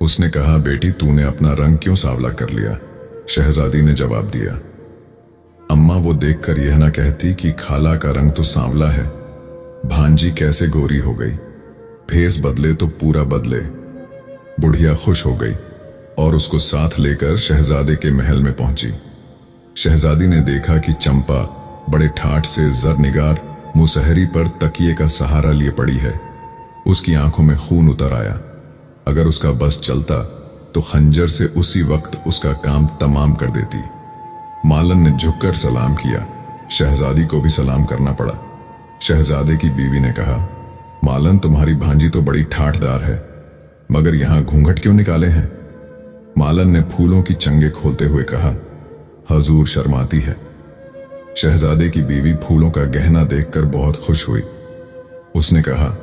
उसने कहा, बेटी तूने अपना रंग क्यों सांवला कर लिया? शहजादी ने जवाब दिया, अम्मा वो देखकर यह ना कहती कि खाला का रंग तो सांवला है, भांजी कैसे गोरी हो गई, भेस बदले तो पूरा बदले। बुढ़िया खुश हो गई और उसको साथ लेकर शहजादे के महल में पहुंची। शहजादी ने देखा कि चंपा बड़े ठाठ से जरनिगार मुसहरी पर तकिए का सहारा लिए पड़ी है। उसकी आंखों में खून उतर आया। अगर उसका बस चलता तो खंजर से उसी वक्त उसका काम तमाम कर देती। मालन ने झुककर सलाम किया। शहजादी को भी सलाम करना पड़ा। शहजादे की बीवी ने कहा, मालन तुम्हारी भांजी तो बड़ी ठाठदार है, मगर यहां घूंघट क्यों निकाले हैं? मालन ने फूलों की चंगे खोलते हुए कहा, हजूर शर्माती है। शहजादे की बीवी फूलों का गहना देखकर बहुत खुश हुई। उसने कहा,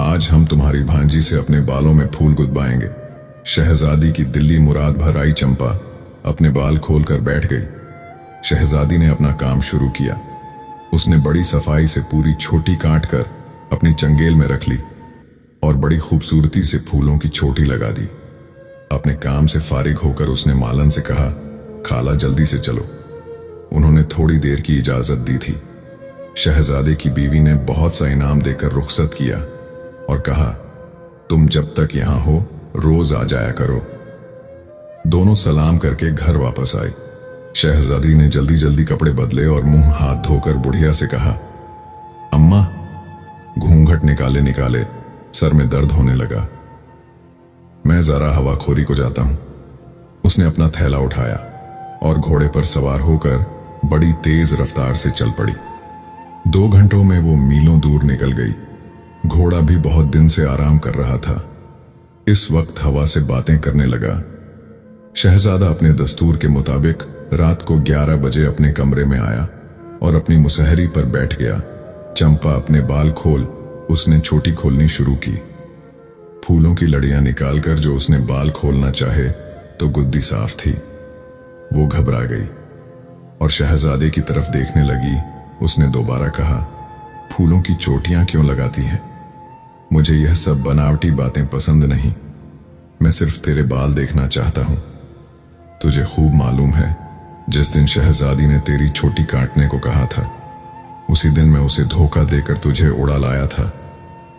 आज हम तुम्हारी भांजी से अपने बालों में फूल गुदवाएंगे। शहजादी की दिल्ली मुराद भर आई चंपा अपने बाल खोलकर बैठ गई। शहजादी ने अपना काम शुरू किया। उसने बड़ी सफाई से पूरी छोटी काट कर अपनी चंगेल में रख ली और बड़ी खूबसूरती से फूलों की छोटी लगा दी। अपने काम से फारिग होकर उसने मालन से कहा, खाला जल्दी से चलो। उन्होंने थोड़ी देर की इजाजत दी थी। शहजादे की बीवी ने बहुत सा इनाम देकर रुखसत किया और कहा, तुम जब तक यहां हो रोज आ जाया करो। दोनों सलाम करके घर वापस आई। शहजादी ने जल्दी जल्दी कपड़े बदले और मुंह हाथ धोकर बुढ़िया से कहा, अम्मा घूंघट निकाले निकाले सर में दर्द होने लगा, मैं जरा हवाखोरी को जाता हूं। उसने अपना थैला उठाया और घोड़े पर सवार होकर बड़ी तेज रफ्तार से चल पड़ी। 2 घंटों में वो मीलों दूर निकल गई। घोड़ा भी बहुत दिन से आराम कर रहा था। इस वक्त हवा से बातें करने लगा। शहजादा अपने दस्तूर के मुताबिक रात को 11 बजे अपने कमरे में आया और अपनी मुसहरी पर बैठ गया। चंपा अपने बाल खोल उसने छोटी खोलनी शुरू की। फूलों की लड़ियां निकालकर जो उसने बाल खोलना चाहे तो गुद्दी साफ थी। वो घबरा गई और शहजादे की तरफ देखने लगी। उसने दोबारा कहा, फूलों की चोटियां क्यों लगाती हैं? मुझे यह सब बनावटी बातें पसंद नहीं। मैं सिर्फ तेरे बाल देखना चाहता हूं। तुझे खूब मालूम है, जिस दिन शहजादी ने तेरी छोटी काटने को कहा था, उसी दिन मैं उसे धोखा देकर तुझे उड़ा लाया था।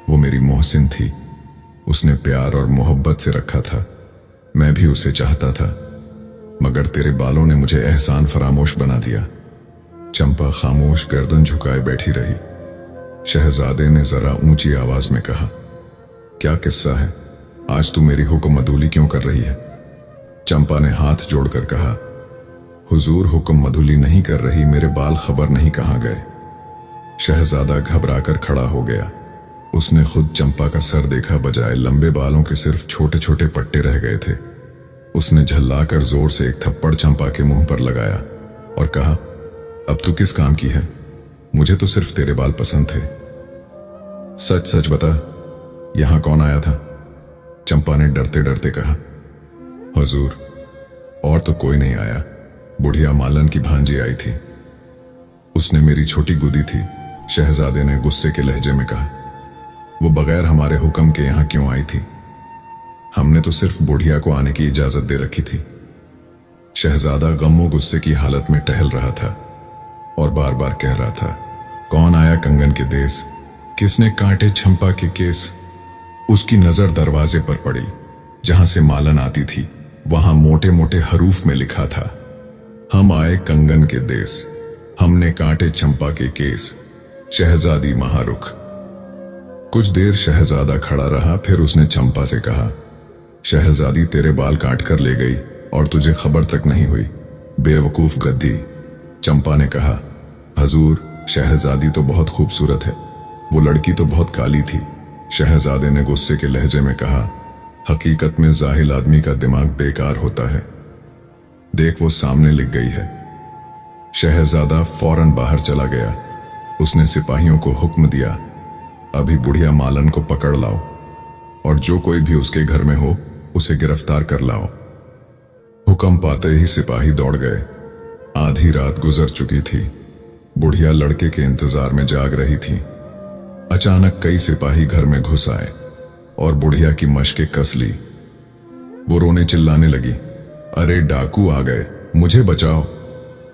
वो मेरी मोहसिन थी। उसने प्यार और मोहब्बत से रखा था। मैं भी उसे चाहता था, मगर तेरे बालों ने मुझे एहसान फरामोश बना दिया। चंपा खामोश गर्दन झुकाए बैठी रही। शहजादे ने जरा ऊंची आवाज में कहा, क्या किस्सा है? आज तू मेरी हुक्म मधुली क्यों कर रही है? चंपा ने हाथ जोड़कर कहा, हुजूर हुक्म मधुली नहीं कर रही, मेरे बाल खबर नहीं कहां गए। शहजादा घबराकर खड़ा हो गया। उसने खुद चंपा का सर देखा, बजाय लंबे बालों के सिर्फ छोटे छोटे पट्टे रह गए थे। उसने झल्लाकर जोर से एक थप्पड़ चंपा के मुंह पर लगाया और कहा, अब तू किस काम की है? मुझे तो सिर्फ तेरे बाल पसंद थे। सच सच बता, यहां कौन आया था? चंपा ने डरते डरते कहा, हुजूर, और तो कोई नहीं आया। बुढ़िया मालन की भांजी आई थी। उसने मेरी छोटी गुदी थी। शहजादे ने गुस्से के लहजे में कहा, वो बगैर हमारे हुक्म के यहां क्यों आई थी? हमने तो सिर्फ बुढ़िया को आने की इजाजत दे रखी थी। शहजादा गमो गुस्से की हालत में टहल रहा था और बार बार कह रहा था, कौन आया कंगन के देश? किसने कांटे चंपा के केस? उसकी नजर दरवाजे पर पड़ी। जहां से मालन आती थी वहां मोटे मोटे हरूफ में लिखा था, हम आए कंगन के देश, हमने कांटे चंपा के केस, शहजादी महारुख। कुछ देर शहजादा खड़ा रहा, फिर उसने चंपा से कहा, शहजादी तेरे बाल काट कर ले गई और तुझे खबर तक नहीं हुई, बेवकूफ गद्दी। चंपा ने कहा, हजूर, शहजादी तो बहुत खूबसूरत है, वो लड़की तो बहुत काली थी। शहजादे ने गुस्से के लहजे में कहा, हकीकत में जाहिल आदमी का दिमाग बेकार होता है। देख, वो सामने लिख गई है। शहजादा फौरन बाहर चला गया। उसने सिपाहियों को हुक्म दिया, अभी बुढ़िया मालन को पकड़ लाओ और जो कोई भी उसके घर में हो उसे गिरफ्तार कर लाओ। हुक्म पाते ही सिपाही दौड़ गए। आधी रात गुजर चुकी थी। बुढ़िया लड़के के इंतजार में जाग रही थी। अचानक कई सिपाही घर में घुस आए और बुढ़िया की मशकें कस ली। वो रोने चिल्लाने लगी, अरे डाकू आ गए, मुझे बचाओ।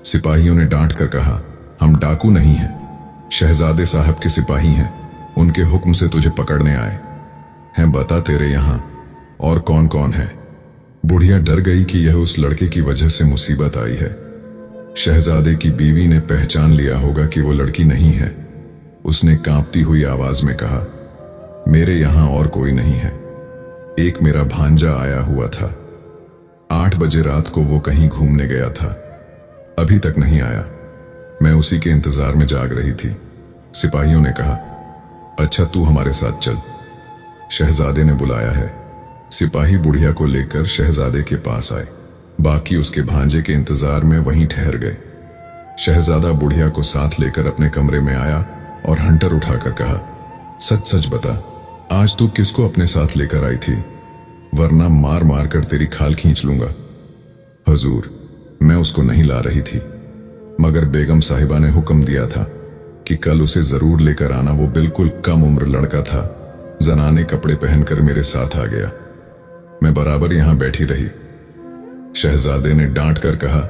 सिपाहियों ने डांट कर कहा, हम डाकू नहीं हैं, शहजादे साहब के सिपाही हैं, उनके हुक्म से तुझे पकड़ने आए हैं। बता, तेरे यहां और कौन कौन है? बुढ़िया डर गई कि यह उस लड़के की वजह से मुसीबत आई है। शहजादे की बीवी ने पहचान लिया होगा कि वो लड़की नहीं है। उसने कांपती हुई आवाज में कहा, मेरे यहां और कोई नहीं है, एक मेरा भांजा आया हुआ था। 8 बजे रात को वो कहीं घूमने गया था, अभी तक नहीं आया। मैं उसी के इंतजार में जाग रही थी। सिपाहियों ने कहा, अच्छा तू हमारे साथ चल, शहजादे ने बुलाया है। सिपाही बुढ़िया को लेकर शहजादे के पास आए। बाकी उसके भांजे के इंतजार में वहीं ठहर गए। शहजादा बुढ़िया को साथ लेकर अपने कमरे में आया और हंटर उठाकर कहा, सच सच बता, आज तू किसको अपने साथ लेकर आई थी? वरना मार मार कर तेरी खाल खींच लूंगा। हुजूर, मैं उसको नहीं ला रही थी, मगर बेगम साहिबा ने हुक्म दिया था कि कल उसे जरूर लेकर आना। वो बिल्कुल कम उम्र लड़का था, जनाने कपड़े पहनकर मेरे साथ आ गया। मैं बराबर यहां बैठी रही। शहजादे ने डांट कर कहा,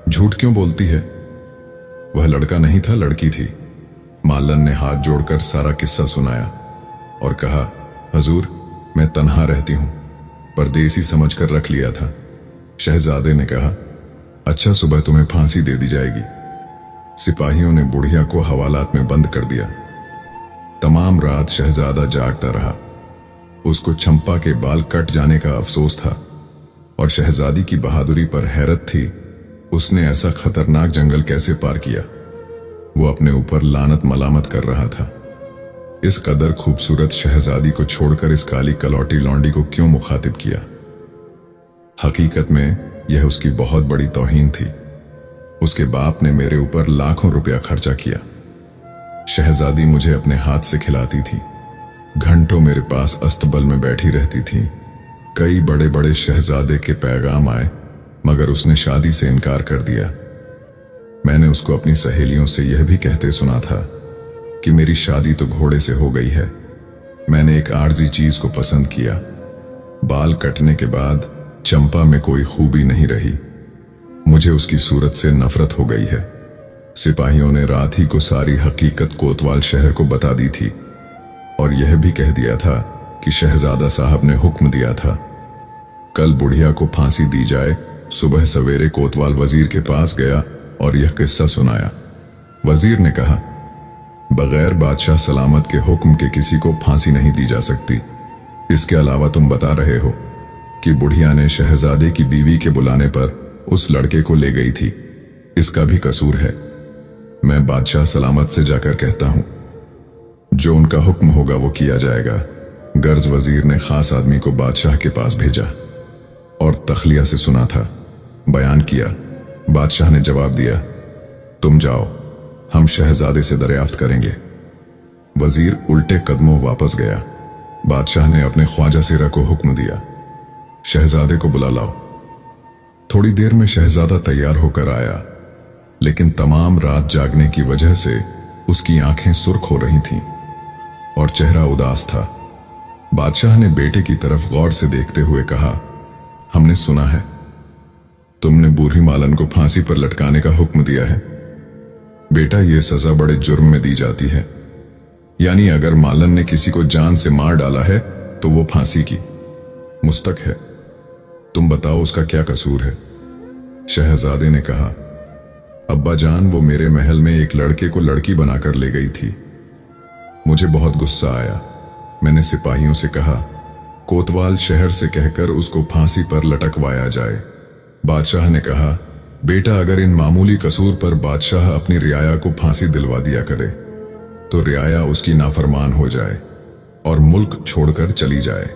झूठ क्यों बोलती है? वह लड़का नहीं था, लड़की थी। मालन ने हाथ जोड़कर सारा किस्सा सुनाया और कहा, हजूर, मैं तन्हा रहती हूं, परदेसी समझकर रख लिया था। शहजादे ने कहा, अच्छा, सुबह तुम्हें फांसी दे दी जाएगी। सिपाहियों ने बुढ़िया को हवालात में बंद कर दिया। तमाम रात शहजादा जागता रहा। उसको चंपा के बाल कट जाने का अफसोस था। और शहजादी की बहादुरी पर हैरत थी। उसने ऐसा खतरनाक जंगल कैसे पार किया? वो अपने ऊपर लानत मलामत कर रहा था। इस कदर खूबसूरत शहजादी को छोड़कर इस काली कलौटी लौंडी को क्यों मुखातिब किया? हकीकत में यह उसकी बहुत बड़ी तौहीन थी। उसके बाप ने मेरे ऊपर लाखों रुपया खर्चा किया। शहजादी मुझे अपने हाथ से खिलाती थी, घंटों मेरे पास अस्तबल में बैठी रहती थी। कई बड़े बड़े शहजादे के पैगाम आए, मगर उसने शादी से इनकार कर दिया। मैंने उसको अपनी सहेलियों से यह भी कहते सुना था कि मेरी शादी तो घोड़े से हो गई है। मैंने एक आर्जी चीज को पसंद किया। बाल कटने के बाद चंपा में कोई खूबी नहीं रही। मुझे उसकी सूरत से नफरत हो गई है। सिपाहियों ने रात ही को सारी हकीकत कोतवाल शहर को बता दी थी और यह भी कह दिया था कि शहजादा साहब ने हुक्म दिया था कल बुढ़िया को फांसी दी जाए। सुबह सवेरे कोतवाल वजीर के पास गया और यह किस्सा सुनाया। वजीर ने कहा, बगैर बादशाह सलामत के हुक्म के किसी को फांसी नहीं दी जा सकती। इसके अलावा तुम बता रहे हो कि बुढ़िया ने शहजादे की बीवी के बुलाने पर उस लड़के को ले गई थी। इसका भी कसूर है। मैं बादशाह सलामत से जाकर कहता हूं, जो उनका हुक्म होगा वो किया जाएगा। गर्ज वजीर ने खास आदमी को बादशाह के पास भेजा और तखलिया से सुना था, बयान किया। बादशाह ने जवाब दिया, तुम जाओ, हम शहजादे से दरियाफ्त करेंगे। वजीर उल्टे कदमों वापस गया। बादशाह ने अपने ख्वाजा सिरा को हुक्म दिया, शहजादे को बुला लाओ। थोड़ी देर में शहजादा तैयार होकर आया, लेकिन तमाम रात जागने की वजह से उसकी आंखें सुर्ख हो रही थीं और चेहरा उदास था। बादशाह ने बेटे की तरफ गौर से देखते हुए कहा, हमने सुना है तुमने बूढ़ी मालन को फांसी पर लटकाने का हुक्म दिया है। बेटा, यह सजा बड़े जुर्म में दी जाती है। यानी अगर मालन ने किसी को जान से मार डाला है तो वो फांसी की मुस्तक है। तुम बताओ उसका क्या कसूर है? शहजादे ने कहा, अब्बा जान, वो मेरे महल में एक लड़के को लड़की बनाकर ले गई थी। मुझे बहुत गुस्सा आया। मैंने सिपाहियों से कहा, कोतवाल शहर से कहकर उसको फांसी पर लटकवाया जाए। बादशाह ने कहा, बेटा, अगर इन मामूली कसूर पर बादशाह अपनी रियाया को फांसी दिलवा दिया करे तो रियाया उसकी नाफरमान हो जाए और मुल्क छोड़कर चली जाए।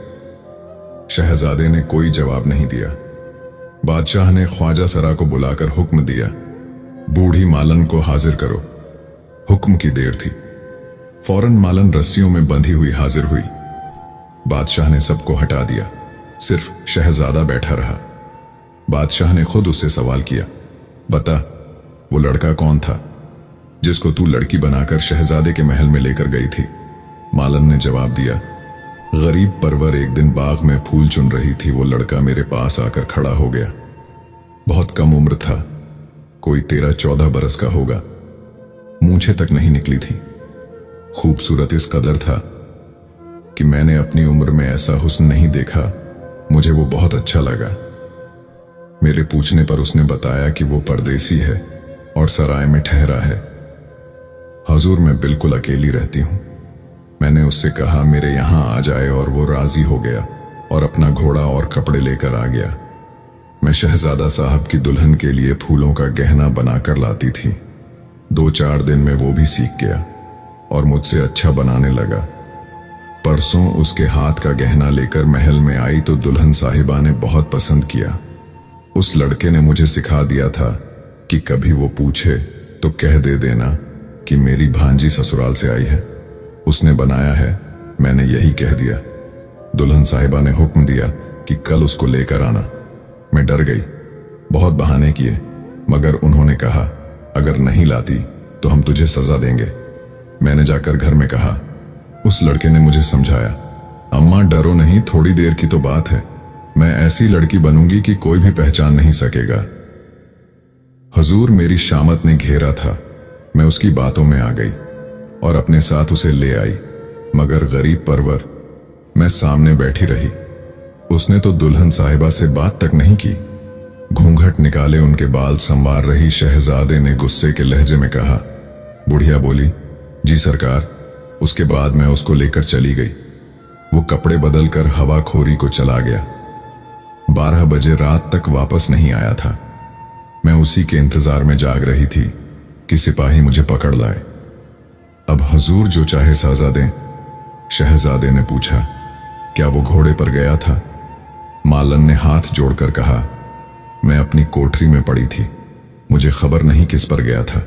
शहजादे ने कोई जवाब नहीं दिया। बादशाह ने ख्वाजा सरा को बुलाकर हुक्म दिया, बूढ़ी मालन को हाजिर करो। हुक्म की देर थी। फौरन मालन रस्सियों में बंधी हुई हाजिर हुई। बादशाह ने सबको हटा दिया, सिर्फ शहजादा बैठा रहा। बादशाह ने खुद उससे सवाल किया, बता, वो लड़का कौन था जिसको तू लड़की बनाकर शहजादे के महल में लेकर गई थी? मालन ने जवाब दिया, गरीब परवर एक दिन बाग में फूल चुन रही थी। वो लड़का मेरे पास आकर खड़ा हो गया। बहुत कम उम्र था, कोई 13-14 बरस का होगा। मूंछें तक नहीं निकली थी। खूबसूरत इस कदर था कि मैंने अपनी उम्र में ऐसा हुस्न नहीं देखा। मुझे वो बहुत अच्छा लगा। मेरे पूछने पर उसने बताया कि वो परदेसी है और सराय में ठहरा है। हजूर, मैं बिल्कुल अकेली रहती हूं। मैंने उससे कहा मेरे यहां आ जाए और वो राजी हो गया और अपना घोड़ा और कपड़े लेकर आ गया। मैं शहजादा साहब की दुल्हन के लिए फूलों का गहना बनाकर लाती थी। 2-4 दिन में वो भी सीख गया और मुझसे अच्छा बनाने लगा। परसों उसके हाथ का गहना लेकर महल में आई तो दुल्हन साहिबा ने बहुत पसंद किया। उस लड़के ने मुझे सिखा दिया था कि कभी वो पूछे तो कह दे देना कि मेरी भांजी ससुराल से आई है, उसने बनाया है। मैंने यही कह दिया। दुल्हन साहिबा ने हुक्म दिया कि कल उसको लेकर आना। मैं डर गई, बहुत बहाने किए, मगर उन्होंने कहा अगर नहीं लाती तो हम तुझे सजा देंगे। मैंने जाकर घर में कहा। उस लड़के ने मुझे समझाया, अम्मा डरो नहीं, थोड़ी देर की तो बात है। मैं ऐसी लड़की बनूंगी कि कोई भी पहचान नहीं सकेगा। हजूर, मेरी शामत ने घेरा था। मैं उसकी बातों में आ गई और अपने साथ उसे ले आई, मगर गरीब परवर मैं सामने बैठी रही। उसने तो दुल्हन साहिबा से बात तक नहीं की। घूंघट निकाले उनके बाल संवार रही शहजादे ने गुस्से के लहजे में कहा। बुढ़िया बोली, जी सरकार। उसके बाद मैं उसको लेकर चली गई। वो कपड़े बदलकर हवाखोरी को चला गया। 12 बजे रात तक वापस नहीं आया था। मैं उसी के इंतजार में जाग रही थी कि सिपाही मुझे पकड़ लाए। अब हुजूर जो चाहे सजा दें। शहजादे ने पूछा, क्या वो घोड़े पर गया था? मालन ने हाथ जोड़कर कहा, मैं अपनी कोठरी में पड़ी थी, मुझे खबर नहीं किस पर गया था।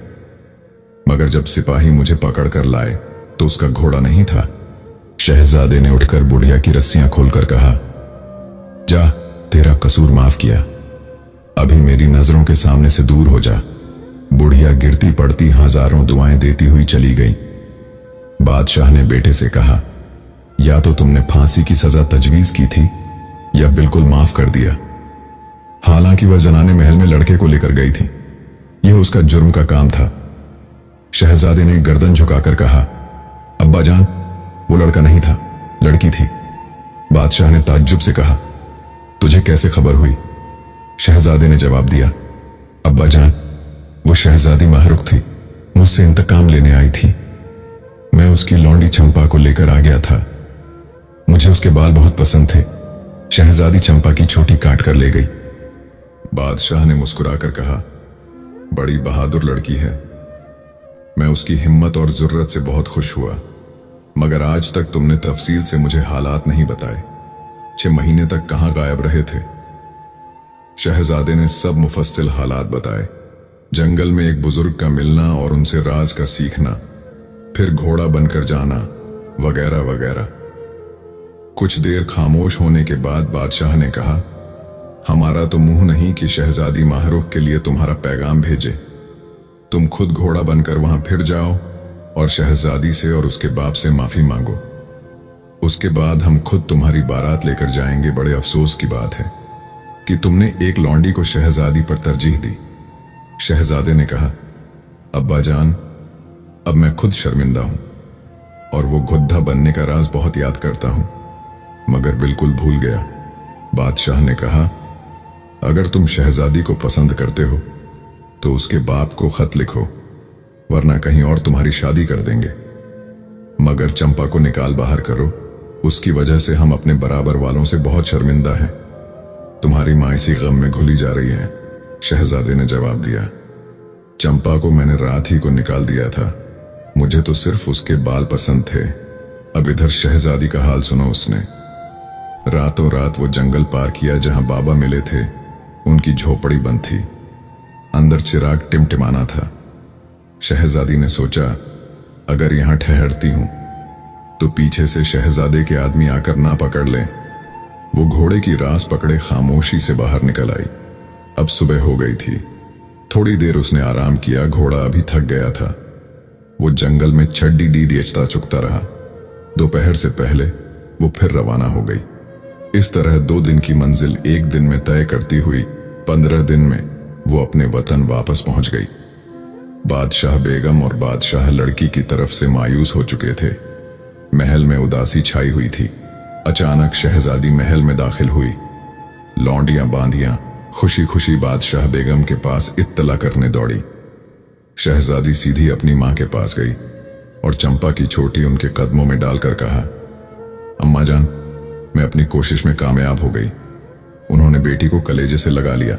मगर जब सिपाही मुझे पकड़ कर लाए तो उसका घोड़ा नहीं था। शहजादे ने उठकर बुढ़िया की रस्सियां खोलकर कहा, जा, तेरा कसूर माफ किया, अभी मेरी नजरों के सामने से दूर हो जा। बुढ़िया गिरती पड़ती हजारों दुआएं देती हुई चली गई। बादशाह ने बेटे से कहा, या तो तुमने फांसी की सजा तजवीज की थी या बिल्कुल माफ कर दिया। हालांकि वह जनाने महल में लड़के को लेकर गई थी, यह उसका जुर्म का काम था। शहजादे ने गर्दन झुकाकर कहा, अब्बा जान, वो लड़का नहीं था, लड़की थी। बादशाह ने ताज्जुब से कहा, तुझे कैसे खबर हुई? शहजादे ने जवाब दिया, अब्बा जान, वो शहजादी महरुख थी, मुझसे इंतकाम लेने आई थी। मैं उसकी लौंडी चंपा को लेकर आ गया था। मुझे उसके बाल बहुत पसंद थे। शहजादी चंपा की चोटी काट कर ले गई। बादशाह ने मुस्कुराकर कहा, बड़ी बहादुर लड़की है, मैं उसकी हिम्मत और जुर्रत से बहुत खुश हुआ। मगर आज तक तुमने तफसील से मुझे हालात नहीं बताए। 6 महीने तक कहां गायब रहे थे? शहजादे ने सब मुफस्सिल हालात बताए। जंगल में एक बुजुर्ग का मिलना और उनसे राज का सीखना, फिर घोड़ा बनकर जाना, वगैरह वगैरह। कुछ देर खामोश होने के बाद बादशाह ने कहा, हमारा तो मुंह नहीं कि शहजादी माहरुख के लिए तुम्हारा पैगाम भेजे। तुम खुद घोड़ा बनकर वहां फिर जाओ और शहजादी से और उसके बाप से माफी मांगो। उसके बाद हम खुद तुम्हारी बारात लेकर जाएंगे। बड़े अफसोस की बात है कि तुमने एक लौंडी को शहजादी पर तरजीह दी। शहजादे ने कहा, अब्बा जान, अब मैं खुद शर्मिंदा हूं और वो गुद्धा बनने का राज बहुत याद करता हूं, मगर बिल्कुल भूल गया। बादशाह ने कहा, अगर तुम शहजादी को पसंद करते हो तो उसके बाप को खत लिखो, वरना कहीं और तुम्हारी शादी कर देंगे। मगर चंपा को निकाल बाहर करो, उसकी वजह से हम अपने बराबर वालों से बहुत शर्मिंदा हैं। तुम्हारी माँ इसी गम में घुली जा रही है। शहजादे ने जवाब दिया, चंपा को मैंने रात ही को निकाल दिया था, मुझे तो सिर्फ उसके बाल पसंद थे। अब इधर शहजादी का हाल सुनो। उसने रातों रात वो जंगल पार किया जहां बाबा मिले थे। उनकी झोपड़ी बंद थी, अंदर चिराग टिमटिमाना था। शहजादी ने सोचा, अगर यहां ठहरती हूं तो पीछे से शहजादे के आदमी आकर ना पकड़ लें। वो घोड़े की रास पकड़े खामोशी से बाहर निकल आई। अब सुबह हो गई थी। थोड़ी देर उसने आराम किया, घोड़ा अभी थक गया था। वो जंगल में छड्डी डीडीएचता चुकता रहा। दोपहर से पहले वो फिर रवाना हो गई। इस तरह 2 दिन की मंजिल 1 दिन में तय करती हुई 15 दिन में वो अपने वतन वापस पहुंच गई। बादशाह बेगम और बादशाह लड़की की तरफ से मायूस हो चुके थे। महल में उदासी छाई हुई थी। अचानक शहजादी महल में दाखिल हुई। लौंडियां बांधियां खुशी खुशी बादशाह बेगम के पास इत्तला करने दौड़ी। शहजादी सीधी अपनी मां के पास गई और चंपा की छोटी उनके कदमों में डालकर कहा, अम्मा जान, मैं अपनी कोशिश में कामयाब हो गई। उन्होंने बेटी को कलेजे से लगा लिया।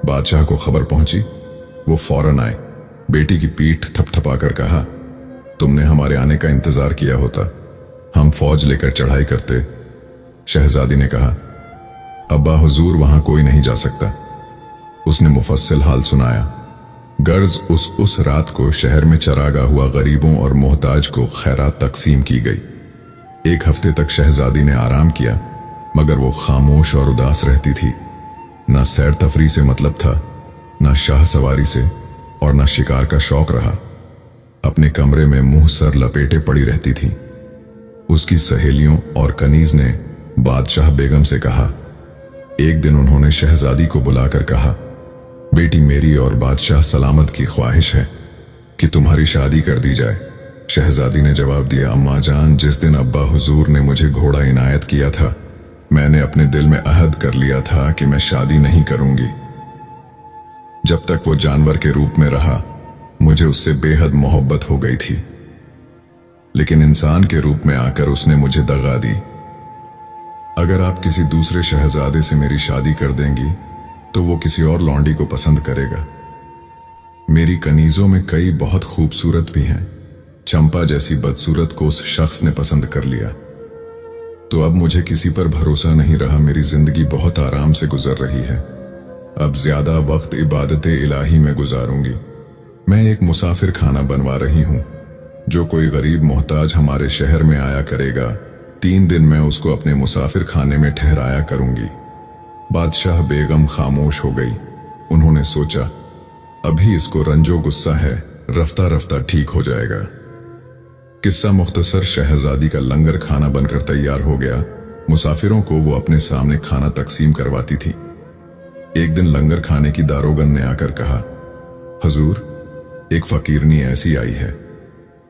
बादशाह को खबर पहुंची, वो फौरन आए। बेटी की पीठ थपथपाकर कहा, तुमने हमारे आने का इंतजार किया होता, हम फौज लेकर चढ़ाई करते। शहजादी ने कहा, अब्बा हुजूर, वहां कोई नहीं जा सकता। उसने मुफस्सिल हाल सुनाया। गर्ज उस रात को शहर में चरागा हुआ गरीबों और मोहताज को खैरात तकसीम की गई। 1 हफ्ते तक शहजादी ने आराम किया, मगर वो खामोश और उदास रहती थी। ना सैर तफरी से मतलब था, ना शाह सवारी से, और ना शिकार का शौक रहा। अपने कमरे में मुंह सर लपेटे पड़ी रहती थी। उसकी सहेलियों और कनीज ने बादशाह बेगम से कहा। एक दिन उन्होंने शहजादी को बुलाकर कहा, बेटी, मेरी और बादशाह सलामत की ख्वाहिश है कि तुम्हारी शादी कर दी जाए। शहजादी ने जवाब दिया, अम्मा जान, जिस दिन अब्बा हुजूर ने मुझे घोड़ा इनायत किया था, मैंने अपने दिल में अहद कर लिया था कि मैं शादी नहीं करूंगी। जब तक वो जानवर के रूप में रहा, मुझे उससे बेहद मोहब्बत हो गई थी, लेकिन इंसान के रूप में आकर उसने मुझे दगा दी। अगर आप किसी दूसरे शहजादे से मेरी शादी कर देंगी तो वो किसी और लौंडी को पसंद करेगा। मेरी कनीजों में कई बहुत खूबसूरत भी हैं। चंपा जैसी बदसूरत को उस शख्स ने पसंद कर लिया। तो अब मुझे किसी पर भरोसा नहीं रहा। मेरी जिंदगी बहुत आराम से गुजर रही है। अब ज्यादा वक्त इबादत इलाही में गुजारूंगी। मैं एक मुसाफिर खाना बनवा रही हूं। जो कोई गरीब मोहताज हमारे शहर में आया करेगा, 3 दिन मैं उसको अपने मुसाफिर खाने में ठहराया करूंगी। बादशाह बेगम खामोश हो गई। उन्होंने सोचा, अभी इसको रंजो गुस्सा है, रफ्ता रफ्ता ठीक हो जाएगा। किस्सा मुख्तसर, शहजादी का लंगर खाना बनकर तैयार हो गया। मुसाफिरों को वो अपने सामने खाना तकसीम करवाती थी। एक दिन लंगर खाने की दारोगन ने आकर कहा, हजूर, एक फकीरनी ऐसी आई है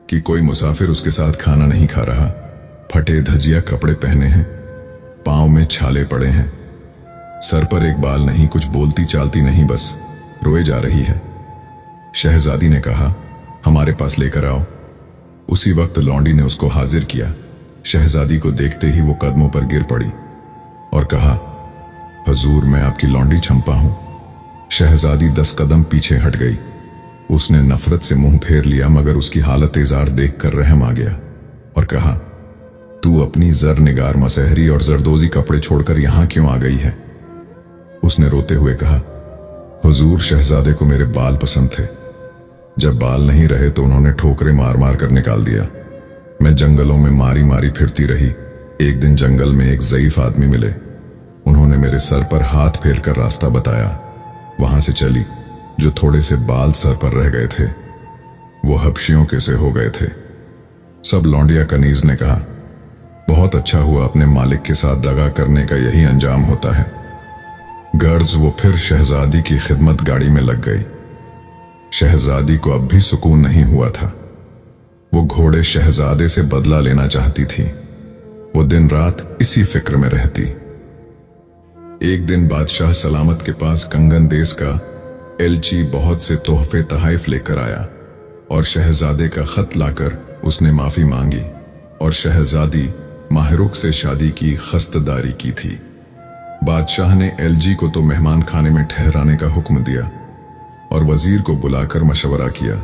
कि कोई मुसाफिर उसके साथ खाना नहीं खा रहा। फटे धजिया कपड़े पहने हैं, पांव में छाले पड़े हैं, सर पर एक बाल नहीं, कुछ बोलती चालती नहीं, बस रोए जा रही है। शहजादी ने कहा, हमारे पास लेकर आओ। उसी वक्त लौंडी ने उसको हाजिर किया। शहजादी को देखते ही वो कदमों पर गिर पड़ी और कहा, हजूर, मैं आपकी लौंडी चंपा हूं। शहजादी 10 कदम पीछे हट गई। उसने नफरत से मुंह फेर लिया, मगर उसकी हालत इजार देखकर रहम आ गया और कहा, तू अपनी जर निगार मसहरी और जरदोजी कपड़े छोड़कर यहां क्यों आ गई है? उसने रोते हुए कहा, हुजूर, शहजादे को मेरे बाल पसंद थे। जब बाल नहीं रहे तो उन्होंने ठोकरे मार मार कर निकाल दिया। मैं जंगलों में मारी मारी फिरती रही। एक दिन जंगल में एक ज़ईफ आदमी मिले। उन्होंने मेरे सर पर हाथ फेर कर रास्ता बताया। वहां से चली। जो थोड़े से बाल सर पर रह गए थे वो हबशियों के से हो गए थे। सब लौंडिया कनीज ने कहा, बहुत अच्छा हुआ, अपने मालिक के साथ दगा करने का यही अंजाम होता है। गर्ज वो फिर शहजादी की खिदमत गाड़ी में लग गई। शहजादी को अब भी सुकून नहीं हुआ था। वो घोड़े शहजादे से बदला लेना चाहती थी। वो दिन रात इसी फिक्र में रहती। एक दिन बादशाह सलामत के पास कंगन देश का एलची बहुत से तोहफे तहाइफ लेकर आया और शहजादे का खत लाकर उसने माफी मांगी और शहजादी माहरुख से शादी की खस्तदारी की थी। बादशाह ने एलजी को तो मेहमान खाने में ठहराने का हुक्म दिया और वजीर को बुलाकर मशवरा किया।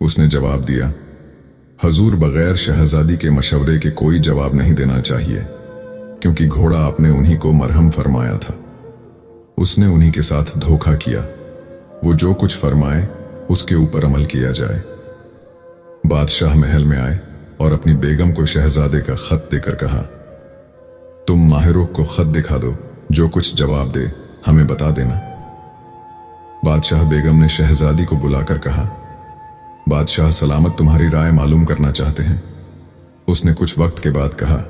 उसने जवाब दिया, हजूर, बगैर शहजादी के मशवरे के कोई जवाब नहीं देना चाहिए, क्योंकि घोड़ा आपने उन्हीं को मरहम फरमाया था। उसने उन्हीं के साथ धोखा किया। वो जो कुछ फरमाए उसके ऊपर अमल किया जाए। बादशाह महल में आए और अपनी बेगम को शहजादे का खत देकर कहा, तुम माहिरुख को खत दिखा दो, जो कुछ जवाब दे हमें बता देना। बादशाह बेगम ने शहजादी को बुलाकर कहा, बादशाह सलामत तुम्हारी राय मालूम करना चाहते हैं। उसने कुछ वक्त के बाद कहा,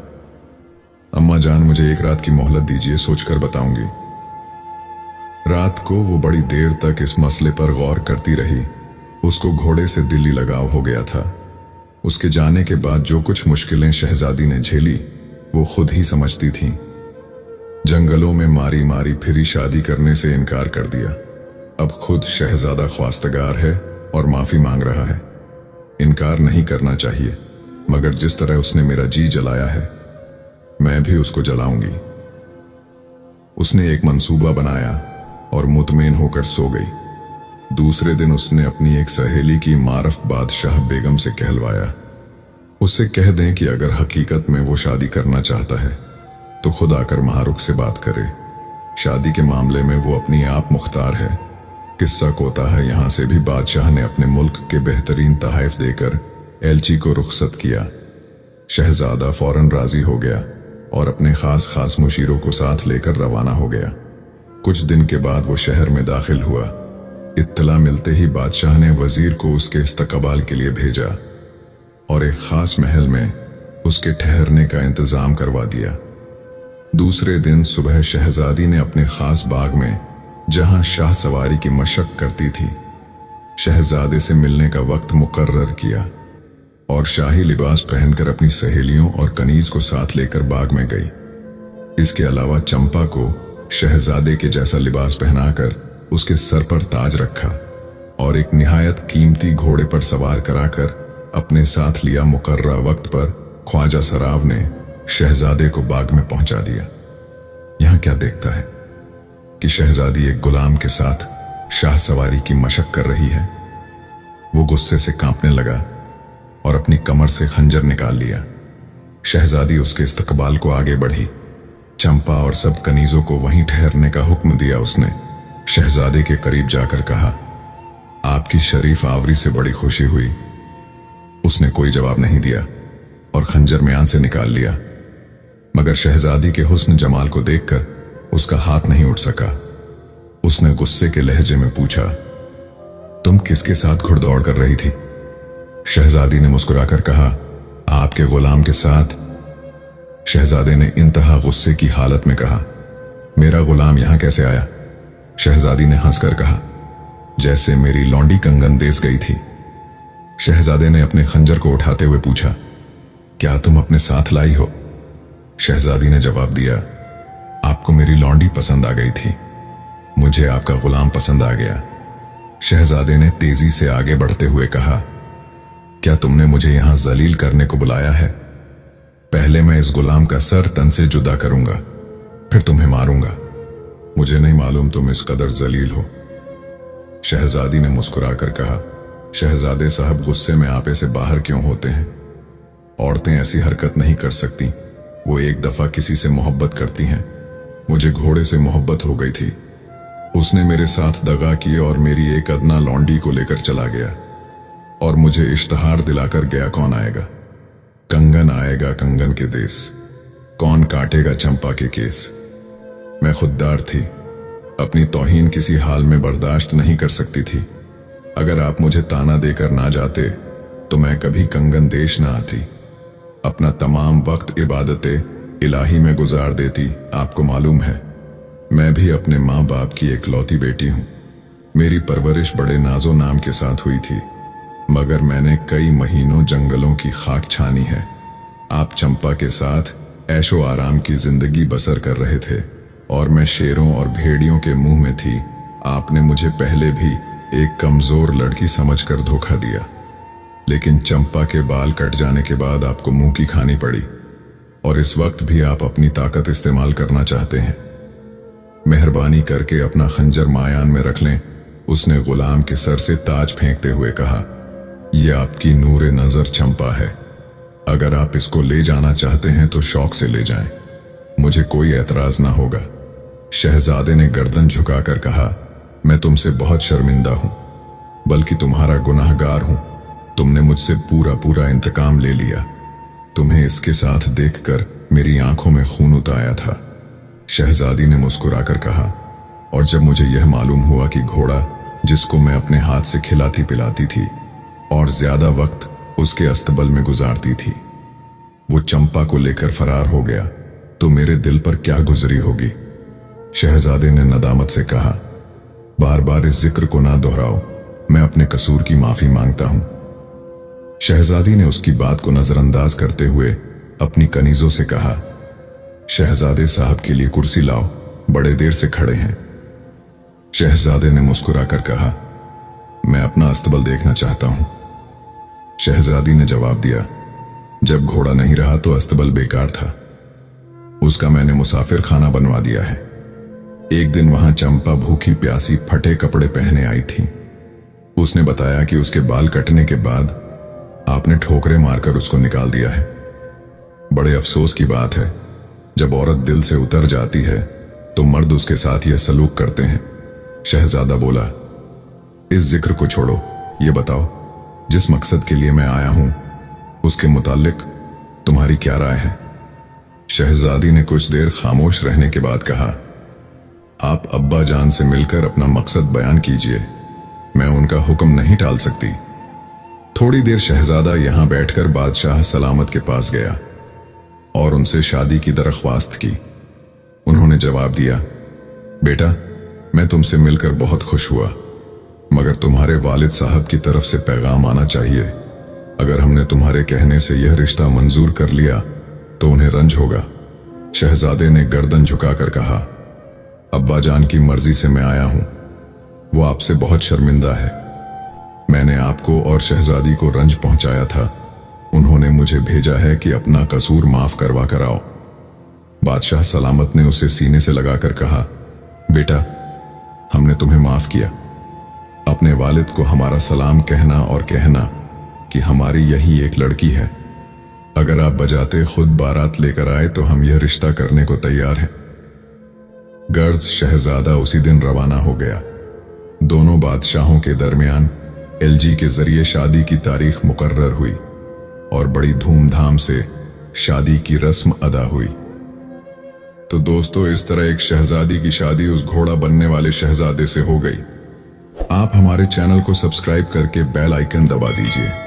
अम्मा जान, मुझे एक रात की मोहलत दीजिए, सोचकर बताऊंगी। रात को वो बड़ी देर तक इस मसले पर गौर करती रही। उसको घोड़े से दिली लगाव हो गया था। उसके जाने के बाद जो कुछ मुश्किलें शहजादी ने झेली वो खुद ही समझती थी। जंगलों में मारी मारी फिरी शादी करने से इनकार कर दिया। अब खुद शहजादा ख्वास्तगार है और माफी मांग रहा है। इनकार नहीं करना चाहिए, मगर जिस तरह उसने मेरा जी जलाया है मैं भी उसको जलाऊंगी। उसने एक मंसूबा बनाया और मुतमईन होकर सो गई। दूसरे दिन उसने अपनी एक सहेली की मारफ बादशाह बेगम से कहलवाया, उससे कह दें कि अगर हकीकत में वो शादी करना चाहता है तो खुद आकर माहरुख से बात करे। शादी के मामले में वो अपनी आप मुख्तार है। किस्सा कोता है, यहां से भी बादशाह ने अपने मुल्क के बेहतरीन तहाइफ देकर एलची को रुखसत किया। शहजादा फौरन राजी हो गया और अपने खास मुशीरों को साथ लेकर रवाना हो गया। कुछ दिन के बाद वो शहर में दाखिल हुआ। इत्तला मिलते ही बादशाह ने वजीर को उसके इस्तकबाल के लिए भेजा और एक खास महल में उसके ठहरने का इंतजाम करवा दिया। दूसरे दिन सुबह शहजादी ने अपने खास बाग में, जहां शाह सवारी की मशक करती थी, शहजादे से मिलने का वक्त मुकर्रर किया और शाही लिबास पहनकर अपनी सहेलियों और कनीज को साथ लेकर बाग में गई। इसके अलावा चंपा को शहजादे के जैसा लिबास पहनाकर उसके सर पर ताज रखा और एक निहायत कीमती घोड़े पर सवार कराकर अपने साथ लिया। मुकर्रर वक्त पर ख्वाजा सराव ने शहजादे को बाग में पहुंचा दिया। यहां क्या देखता है कि शहजादी एक गुलाम के साथ शाह सवारी की मशक कर रही है। वो गुस्से से कांपने लगा और अपनी कमर से खंजर निकाल लिया। शहजादी उसके इस्तकबाल को आगे बढ़ी। चंपा और सब कनीजों को वहीं ठहरने का हुक्म दिया। उसने शहजादे के करीब जाकर कहा, आपकी शरीफ आवरी से बड़ी खुशी हुई। उसने कोई जवाब नहीं दिया और खंजर म्यान से निकाल लिया, मगर शहजादी के हुस्न जमाल को देखकर उसका हाथ नहीं उठ सका। उसने गुस्से के लहजे में पूछा, तुम किसके साथ घुड़दौड़ कर रही थी? शहजादी ने मुस्कुराकर कहा, आपके गुलाम के साथ। शहजादे ने इंतहा गुस्से की हालत में कहा, मेरा गुलाम यहां कैसे आया? शहजादी ने हंसकर कहा, जैसे मेरी लौंडी कंगन देस गई थी। शहजादे ने अपने खंजर को उठाते हुए पूछा, क्या तुम अपने साथ लाई हो? शहजादी ने जवाब दिया, आपको मेरी लौंडी पसंद आ गई थी, मुझे आपका गुलाम पसंद आ गया। शहजादे ने तेजी से आगे बढ़ते हुए कहा, क्या तुमने मुझे यहां जलील करने को बुलाया है? पहले मैं इस गुलाम का सर तन से जुदा करूंगा, फिर तुम्हें मारूंगा। मुझे नहीं मालूम तुम इस कदर जलील हो। शहजादी ने मुस्कुराकर कहा, शहजादे साहब गुस्से में आपे से बाहर क्यों होते हैं? औरतें ऐसी हरकत नहीं कर सकती। वो एक दफा किसी से मोहब्बत करती हैं। मुझे घोड़े से मोहब्बत हो गई थी। उसने मेरे साथ दगा किए और मेरी एक अदना लौंडी को लेकर चला गया, और मुझे इश्तहार दिलाकर गया। कौन आएगा? कंगन आएगा कंगन के देश, कौन काटेगा चंपा के केस। मैं खुददार थी, अपनी तौहीन किसी हाल में बर्दाश्त नहीं कर सकती थी। अगर आप मुझे ताना देकर ना जाते तो मैं कभी कंगन देश ना आती। अपना तमाम वक्त इबादते इलाही में गुजार देती। आपको मालूम है, मैं भी अपने माँ बाप की एकलौती बेटी हूँ। मेरी परवरिश बड़े नाजो नाम के साथ हुई थी, मगर मैंने कई महीनों जंगलों की खाक छानी है। आप चंपा के साथ ऐशो आराम की जिंदगी बसर कर रहे थे और मैं शेरों और भेड़ियों के मुंह में थी। आपने मुझे पहले भी एक कमजोर लड़की समझकर धोखा दिया, लेकिन चंपा के बाल कट जाने के बाद आपको मुंह की खानी पड़ी, और इस वक्त भी आप अपनी ताकत इस्तेमाल करना चाहते हैं। मेहरबानी करके अपना खंजर मायान में रख लें। उसने गुलाम के सर से ताज फेंकते हुए कहा, यह आपकी नूरे नजर चंपा है। अगर आप इसको ले जाना चाहते हैं तो शौक से ले जाएं, मुझे कोई एतराज ना होगा। शहजादे ने गर्दन झुकाकर कहा, मैं तुमसे बहुत शर्मिंदा हूं, बल्कि तुम्हारा गुनाहगार हूं। तुमने मुझसे पूरा पूरा इंतकाम ले लिया। तुम्हें इसके साथ देखकर मेरी आंखों में खून उतर आया था। शहजादी ने मुस्कुराकर कहा, और जब मुझे यह मालूम हुआ कि घोड़ा जिसको मैं अपने हाथ से खिलाती पिलाती थी और ज्यादा वक्त उसके अस्तबल में गुजारती थी, वो चंपा को लेकर फरार हो गया, तो मेरे दिल पर क्या गुजरी होगी। शहजादे ने नदामत से कहा, बार बार इस जिक्र को ना दोहराओ, मैं अपने कसूर की माफी मांगता हूं। शहजादी ने उसकी बात को नजरअंदाज करते हुए अपनी कनीजों से कहा, शहजादे साहब के लिए कुर्सी लाओ, बड़े देर से खड़े हैं। शहजादे ने मुस्कुराकर कहा, मैं अपना अस्तबल देखना चाहता हूं। शहजादी ने जवाब दिया, जब घोड़ा नहीं रहा तो अस्तबल बेकार था, उसका मैंने मुसाफिर खाना बनवा दिया है। एक दिन वहां चंपा भूखी प्यासी फटे कपड़े पहने आई थी। उसने बताया कि उसके बाल कटने के बाद आपने ठोकरे मारकर उसको निकाल दिया है। बड़े अफसोस की बात है, जब औरत दिल से उतर जाती है तो मर्द उसके साथ यह सलूक करते हैं। शहजादा बोला, इस जिक्र को छोड़ो, ये बताओ जिस मकसद के लिए मैं आया हूं उसके मुतालिक तुम्हारी क्या राय है? शहजादी ने कुछ देर खामोश रहने के बाद कहा, आप अब्बा जान से मिलकर अपना मकसद बयान कीजिए, मैं उनका हुक्म नहीं टाल सकती। थोड़ी देर शहजादा यहां बैठकर बादशाह सलामत के पास गया और उनसे शादी की दरख्वास्त की। उन्होंने जवाब दिया, बेटा, मैं तुमसे मिलकर बहुत खुश हुआ, मगर तुम्हारे वालिद साहब की तरफ से पैगाम आना चाहिए। अगर हमने तुम्हारे कहने से यह रिश्ता मंजूर कर लिया तो उन्हें रंज होगा। शहजादे ने गर्दन झुकाकर कहा, अब्बा जान की मर्जी से मैं आया हूं, वो आपसे बहुत शर्मिंदा है। मैंने आपको और शहजादी को रंज पहुंचाया था, उन्होंने मुझे भेजा है कि अपना कसूर माफ करवा कर आओ। बादशाह सलामत ने उसे सीने से लगाकर कहा, बेटा, हमने तुम्हें माफ किया। अपने वालिद को हमारा सलाम कहना और कहना कि हमारी यही एक लड़की है। अगर आप बजाते खुद बारात लेकर आए तो हम यह रिश्ता करने को तैयार हैं। गर्ज शहजादा उसी दिन रवाना हो गया। दोनों बादशाहों के दरमियान एलजी के जरिए शादी की तारीख मुकर्रर हुई और बड़ी धूमधाम से शादी की रस्म अदा हुई। तो दोस्तों, इस तरह एक शहजादी की शादी उस घोड़ा बनने वाले शहजादे से हो गई। आप हमारे चैनल को सब्सक्राइब करके बेल आइकन दबा दीजिए।